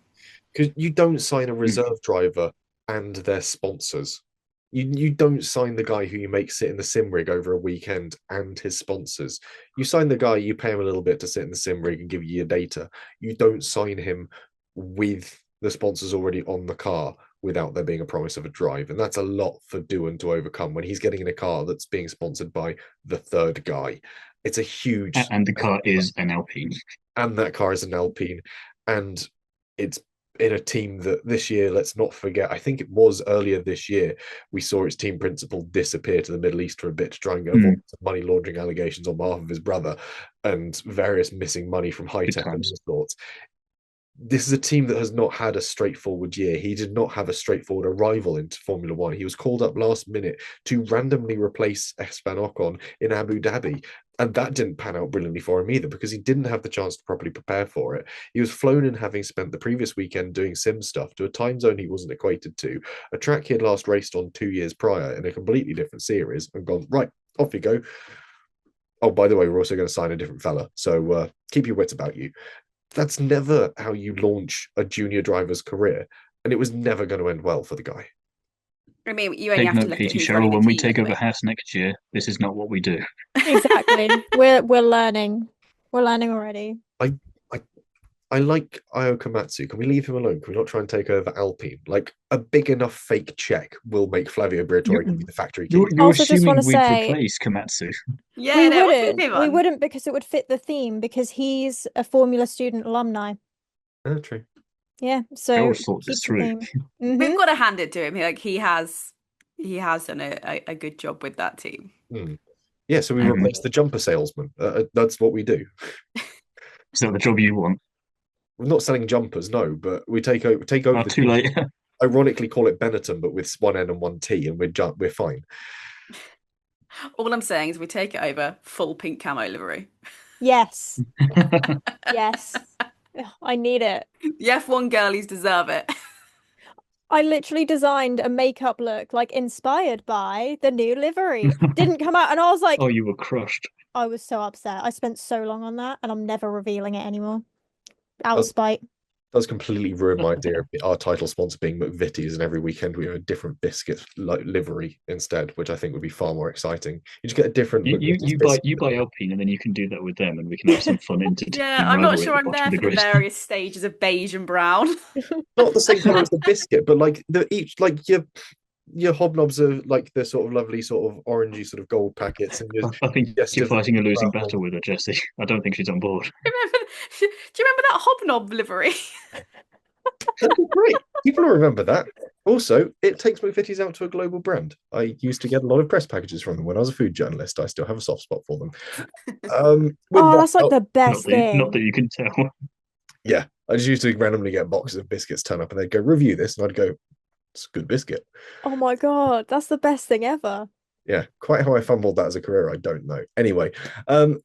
Because you don't sign a reserve driver and their sponsors. You don't sign the guy who you make sit in the sim rig over a weekend and his sponsors. You sign the guy, you pay him a little bit to sit in the sim rig and give you your data. You don't sign him with the sponsors already on the car without there being a promise of a drive. And that's a lot for Doohan to overcome when he's getting in a car that's being sponsored by the third guy. It's a huge... And the car is an Alpine. And that car is an Alpine. And it's in a team that this year, let's not forget, I think it was earlier this year, we saw its team principal disappear to the Middle East for a bit to try and get avoid some money laundering allegations on behalf of his brother and various missing money from high tech and sorts. This is a team that has not had a straightforward year. He did not have a straightforward arrival into Formula One. He was called up last minute to randomly replace Esteban Ocon in Abu Dhabi. And that didn't pan out brilliantly for him either because he didn't have the chance to properly prepare for it. He was flown in having spent the previous weekend doing sim stuff to a time zone he wasn't equated to, a track he had last raced on 2 years prior in a completely different series, and gone, right, off you go. Oh, by the way, we're also going to sign a different fella. So keep your wits about you. That's never how you launch a junior driver's career. And it was never going to end well for the guy. I mean, you only have to look at who's Sheryl, when we take over Haas next year, this is not what we do. Exactly. We're learning. We're learning already. I like Io Komatsu. Can we leave him alone? Can we not try and take over Alpine? Like, a big enough fake check will make Flavio Briatore give you the factory key. You're assuming we'd replace Komatsu. Yeah, we wouldn't because it would fit the theme because he's a Formula Student alumni. Oh, true. Yeah, so I always thought this through. We've got to hand it to him. Like he has done a good job with that team. Yeah, so we replace the jumper salesman. That's what we do. Is that the job you want? We're not selling jumpers, no, but we take over. Oh, too late. Ironically, call it Benetton, but with one N and one T, and we're fine. All I'm saying is we take it over full pink camo livery. Yes. Yes. I need it. The F1 girlies deserve it. I literally designed a makeup look like inspired by the new livery. Didn't come out, and I was like, oh, you were crushed. I was so upset. I spent so long on that, and I'm never revealing it anymore. Out of spite. Does completely ruin my idea of our title sponsor being McVitie's, and every weekend we have a different biscuit like livery instead, which I think would be far more exciting. You just get a different. You buy Alpine, and then you can do that with them, and we can have some fun into. Yeah, I'm not sure I'm there for the various stages of beige and brown. Not the same color as the biscuit, but like your hobnobs are like the sort of lovely sort of orangey sort of gold packets. And I think you're fighting a losing battle with her, Jesse. I don't think she's on board. Do you remember that hobnob livery? That'd be great. People will remember that. Also, it takes McVitie's out to a global brand. I used to get a lot of press packages from them when I was a food journalist. I still have a soft spot for them. That's like the best thing. Not that you can tell. Yeah, I just used to randomly get boxes of biscuits turn up, and they'd go, review this, and I'd go, it's a good biscuit. Oh my god, that's the best thing ever. Yeah, quite how I fumbled that as a career, I don't know. Anyway,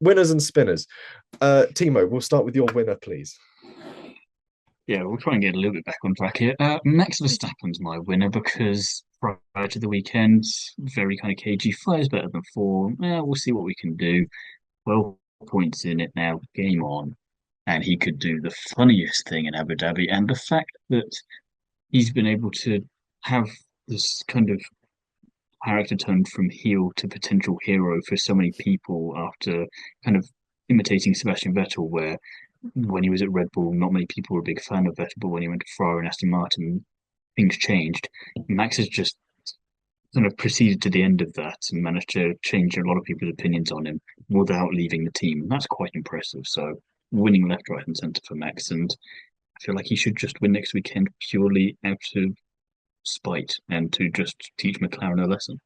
winners and spinners. Thiemo, we'll start with your winner, please. Yeah, we'll try and get a little bit back on track here. Max Verstappen's my winner because prior to the weekend, very kind of cagey. 5's better than 4. We'll see what we can do. 12 points in it now, game on. And he could do the funniest thing in Abu Dhabi. And the fact that he's been able to have this kind of character turned from heel to potential hero for so many people after kind of imitating Sebastian Vettel, where when he was at Red Bull, not many people were a big fan of Vettel, but when he went to Ferrari and Aston Martin, things changed. Max has just kind of proceeded to the end of that and managed to change a lot of people's opinions on him without leaving the team. And that's quite impressive. So winning left, right, and centre for Max, and I feel like he should just win next weekend purely out of spite and to just teach McLaren a lesson.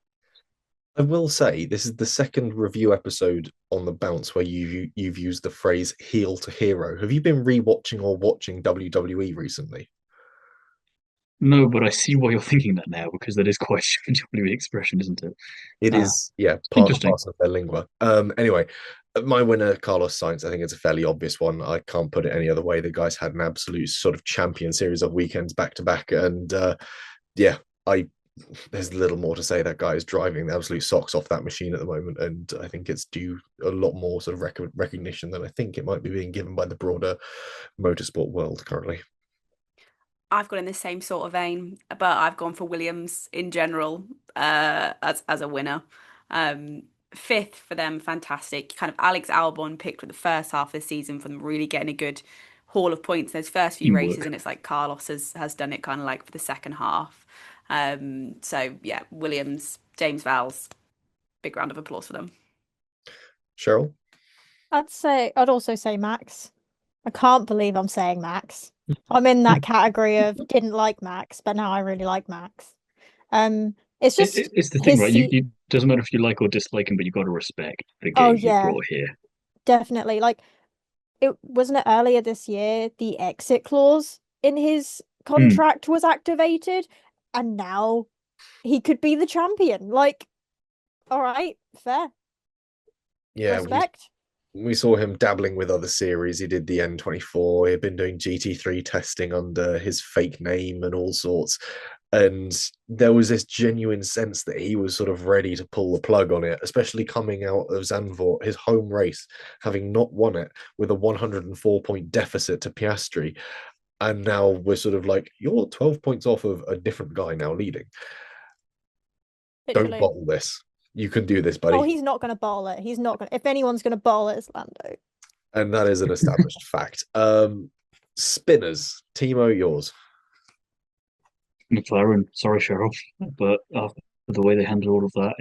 I will say this is the second review episode on the bounce where you've used the phrase heel to hero. Have you been rewatching or watching WWE recently? No, but I see why you're thinking that now, because that is quite a WWE expression, isn't it? It is, yeah, part of their lingua. Anyway, my winner, Carlos Sainz, I think it's a fairly obvious one. I can't put it any other way. The guy's had an absolute sort of champion series of weekends back to back. And I there's little more to say. That guy is driving the absolute socks off that machine at the moment, and I think it's due a lot more sort of recognition than I think it might be being given by the broader motorsport world currently. I've gone in the same sort of vein, but I've gone for Williams in general as a winner. Fifth for them, fantastic. Kind of Alex Albon picked for the first half of the season for them really getting a good haul of points in those first few races, and it's like Carlos has done it kind of like for the second half. So yeah, Williams, James Vowles, big round of applause for them. Sheryl? I'd also say Max. I can't believe I'm saying Max. I'm in that category of didn't like Max, but now I really like Max. It's just it's the thing, right? You doesn't matter if you like or dislike him, but you got to respect the game he brought here. Definitely. Like, it wasn't it earlier this year the exit clause in his contract was activated, and now he could be the champion. Like, all right, fair. Yeah, respect. We saw him dabbling with other series. He did the N24. He'd been doing GT3 testing under his fake name and all sorts. And there was this genuine sense that he was sort of ready to pull the plug on it, especially coming out of Zandvoort, his home race, having not won it with a 104-point deficit to Piastri. And now we're sort of like, you're 12 points off of a different guy now leading. Literally. Don't bottle this. You can do this, buddy. Oh, he's not going to bottle it. He's not going to. If anyone's going to bottle it, it's Lando. And that is an established fact. Spinners. Thiemo, yours. McLaren. Sorry, Sheryl, but after the way they handled all of that,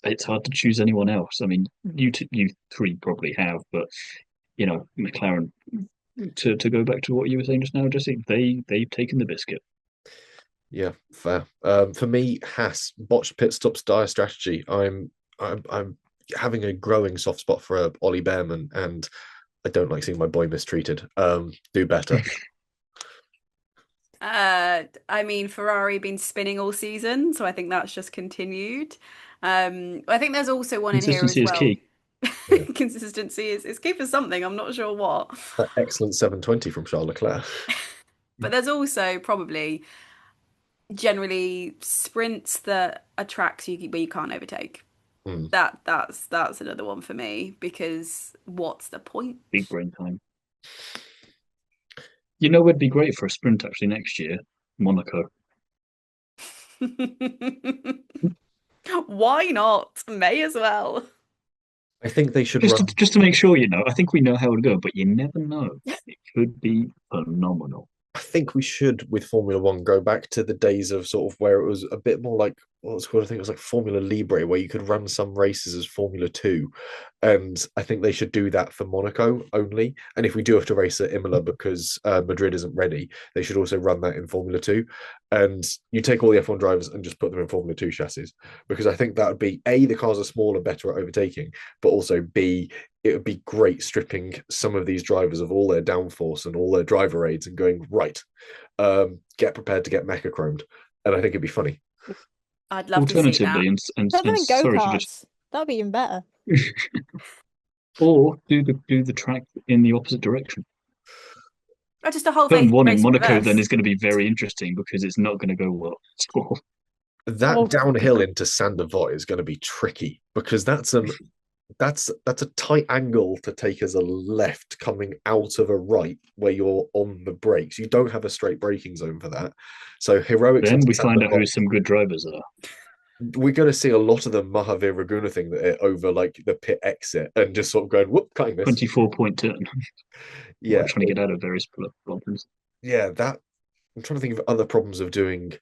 it's hard to choose anyone else. I mean, you three probably have, but McLaren. To go back to what you were saying just now, Jesse, they've taken the biscuit. Yeah, fair. For me, Haas botched pit stops, dire strategy. I'm having a growing soft spot for Ollie Behrman, and I don't like seeing my boy mistreated. Do better. I mean, Ferrari been spinning all season, so I think that's just continued. I think there's also one in here as well. Consistency is key. Consistency is key for something. I'm not sure what. That excellent 720 from Charles Leclerc. But there's also probably generally sprints that are tracks where you can't overtake. That's another one for me, because what's the point? Big brain time. You know, it'd be great for a sprint actually next year, Monaco. Why not? May as well. I think they should just to make sure, I think we know how it'll go, but you never know. It could be phenomenal. I think we should, with Formula One, go back to the days of sort of where it was a bit more like what's called, I think it was like Formula Libre, where you could run some races as Formula 2. And I think they should do that for Monaco only. And if we do have to race at Imola because Madrid isn't ready, they should also run that in Formula 2. And you take all the F1 drivers and just put them in Formula 2 chassis. Because I think that would be, A, the cars are smaller, better at overtaking, but also B, it would be great stripping some of these drivers of all their downforce and all their driver aids and going, right, get prepared to get mecha chromed. And I think it'd be funny. I'd love to see that. That'd be even better. Or do the track in the opposite direction. Or just a whole Turn one in Monaco then is going to be very interesting because it's not going to go well at all. That downhill into Sandavot is going to be tricky because that's a tight angle to take as a left coming out of a right where you're on the brakes. You don't have a straight braking zone for that. So heroics. Then we find out who some good drivers are. We're going to see a lot of the Mahavir Raguna thing that over like the pit exit and just sort of going, whoop, cutting this. 24-point turn. Yeah. Trying to get out of various problems. Yeah, that I'm trying to think of other problems of doing.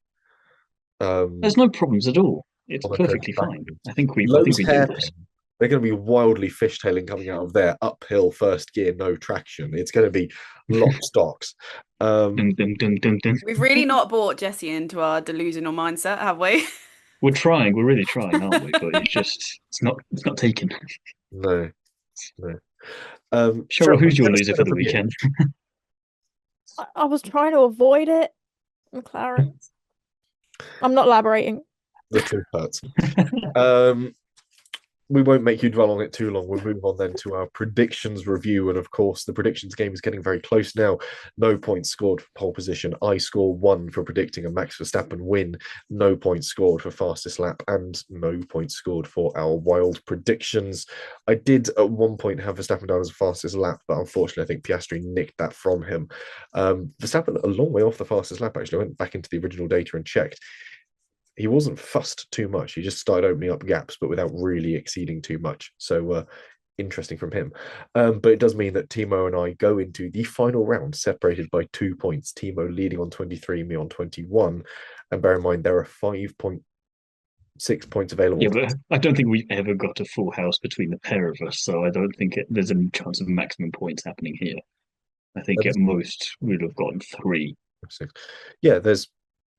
There's no problems at all. It's perfectly fine. I think we do this. They're going to be wildly fishtailing coming out of there, uphill, first gear, no traction. It's going to be lock stocks. We've really not brought Jesse into our delusional mindset, have we? We're trying. We're really trying, aren't we? But it's not taken. No. Sheryl, who's your loser for the weekend? I was trying to avoid it. McLaren. I'm not elaborating. The truth hurts. we won't make you dwell on it too long. We'll move on then to our predictions review. And of course, the predictions game is getting very close now. No points scored for pole position. I score 1 for predicting a Max Verstappen win. No points scored for fastest lap, and no points scored for our wild predictions. I did at one point have Verstappen down as the fastest lap, but unfortunately, I think Piastri nicked that from him. Verstappen a long way off the fastest lap, actually. I went back into the original data and checked. He wasn't fussed too much. He just started opening up gaps, but without really exceeding too much. So interesting from him. But it does mean that Thiemo and I go into the final round separated by 2 points. Thiemo leading on 23, me on 21. And bear in mind, there are 5.6 points available. Yeah, but I don't think we've ever got a full house between the pair of us, so I don't think there's any chance of maximum points happening here. I think at most we'd have gotten 3. 6. Yeah, there's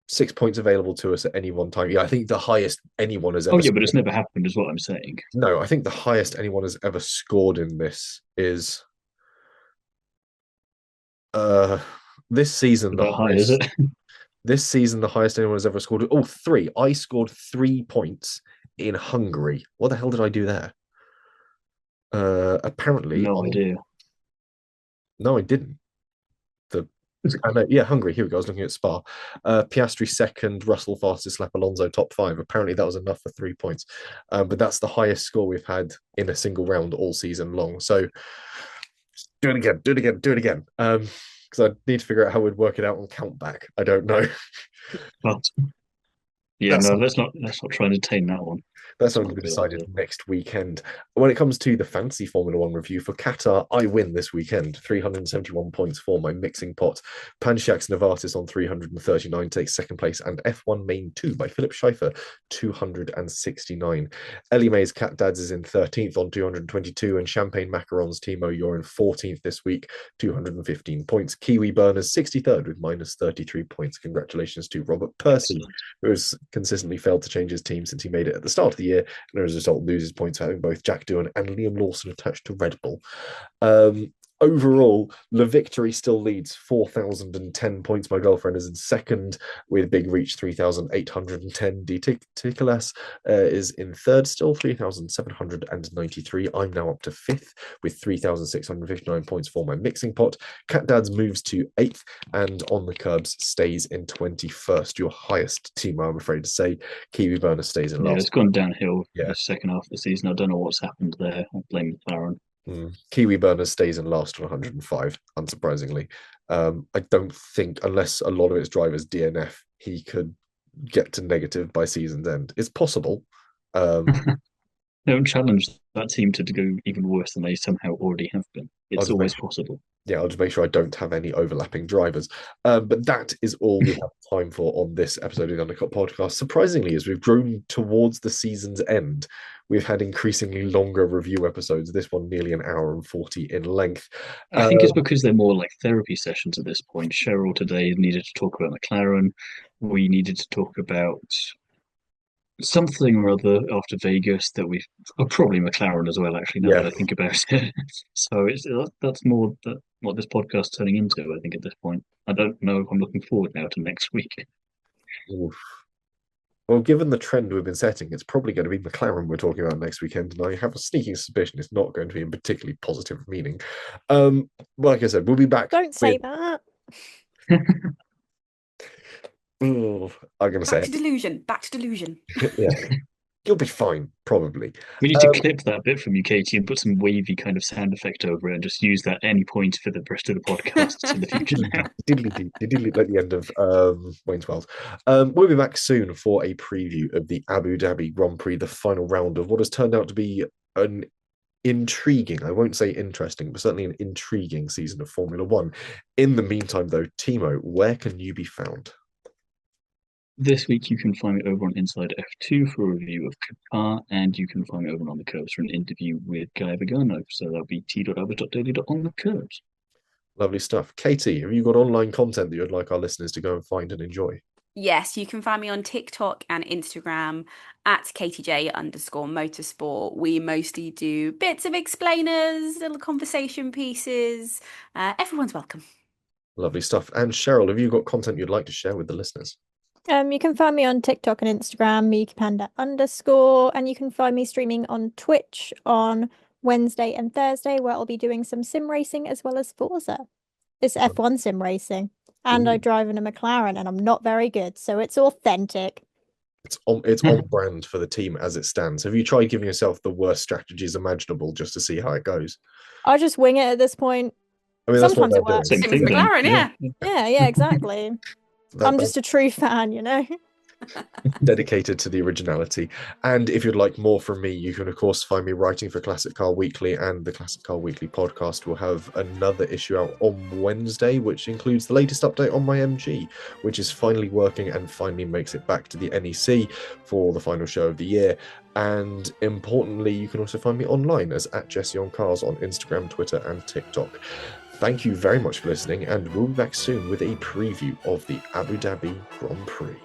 6 points available to us at any one time. Yeah, I think the highest anyone has ever. Oh yeah, but it's never happened, is what I'm saying. No, I think the highest anyone has ever scored in this is this season. The highest, is it? This season, the highest anyone has ever scored. Oh, 3. I scored 3 points in Hungary. What the hell did I do there? Apparently, No idea. No, I didn't. Hungary. Here we go. I was looking at Spa. Piastri second, Russell fastest lap, Alonso top 5. Apparently, that was enough for 3 points. But that's the highest score we've had in a single round all season long. So do it again. Because I need to figure out how we'd work it out on count back. I don't know. But yeah, let's not try and attain that one. That's going to be decided next weekend. When it comes to the fancy Formula One review for Qatar, I win this weekend. 371 points for my mixing pot. Panchaks Novartis on 339 takes second place, and F1 Main 2 by Philip Scheifer, 269. Ellie Mae's Cat Dads is in 13th on 222, and Champagne Macarons Thiemo, you're in 14th this week, 215 points. Kiwi Burners 63rd with minus 33 points. Congratulations to Robert Percy, who has consistently failed to change his team since he made it at the start of the year, and as a result loses points for having both Jack Doohan and Liam Lawson attached to Red Bull. Overall, Le Victory still leads 4,010 points. My girlfriend is in second with Big Reach 3,810. D. Ticolas is in third still, 3,793. I'm now up to fifth with 3,659 points for my mixing pot. Cat Dads moves to eighth, and On the Curbs stays in 21st. Your highest team, I'm afraid to say. Kiwi Burner stays in last. Yeah, it's gone downhill the second half of the season. I don't know what's happened there. I blame McLaren. Kiwi Burner stays in last on 105, unsurprisingly. I don't think, unless a lot of its drivers DNF, he could get to negative by season's end. It's possible. Don't challenge that team to go even worse than they somehow already have been. It's always possible. Yeah, I'll just make sure I don't have any overlapping drivers. But that is all we have time for on this episode of the Undercut Podcast. Surprisingly, as we've grown towards the season's end, we've had increasingly longer review episodes. This one nearly an hour and 40 in length. I think it's because they're more like therapy sessions at this point. Sheryl today needed to talk about McLaren. We needed to talk about something or other after Vegas that we've probably McLaren as well, actually, now that I think about it. So that's more what this podcast's turning into, I think, at this point. I don't know if I'm looking forward now to next week. Oof. Well, given the trend we've been setting, it's probably going to be McLaren we're talking about next weekend, and I have a sneaking suspicion it's not going to be in particularly positive meaning. Like I said, we'll be back. Don't say that. I'm going to say Back to delusion. Yeah. You'll be fine, probably. We need to clip that bit from you, Katie, and put some wavy kind of sound effect over it and just use that at any point for the rest of the podcast in the future now. Diddly at the end of Wayne's World. We'll be back soon for a preview of the Abu Dhabi Grand Prix, the final round of what has turned out to be an intriguing, I won't say interesting, but certainly an intriguing season of Formula One. In the meantime, though, Thiemo, where can you be found? This week, you can find me over on Inside F2 for a review of Qatar, and you can find me over on the Curbs for an interview with Guy Vigano. So that'll be t.albert.daily.onthecurbs. Lovely stuff. Katie, have you got online content that you'd like our listeners to go and find and enjoy? Yes, you can find me on TikTok and Instagram at KTJ_motorsport. We mostly do bits of explainers, little conversation pieces. Everyone's welcome. Lovely stuff. And Sheryl, have you got content you'd like to share with the listeners? You can find me on TikTok and Instagram, meekpanda_, and you can find me streaming on Twitch on Wednesday and Thursday, where I'll be doing some sim racing as well as Forza. It's F1 sim racing, and I drive in a McLaren, and I'm not very good, so it's authentic. It's on brand for the team as it stands. Have you tried giving yourself the worst strategies imaginable just to see how it goes? I just wing it at this point. I mean, that's what Sometimes they're it works. doing. Same Same as thing then. McLaren, yeah. Yeah, exactly. I'm just a true fan, you know? Dedicated to the originality. And if you'd like more from me, you can of course find me writing for Classic Car Weekly, and the Classic Car Weekly podcast will have another issue out on Wednesday, which includes the latest update on my MG, which is finally working and finally makes it back to the NEC for the final show of the year. And importantly, you can also find me online as @JesseOnCars on Instagram, Twitter, and TikTok. Thank you very much for listening, and we'll be back soon with a preview of the Abu Dhabi Grand Prix.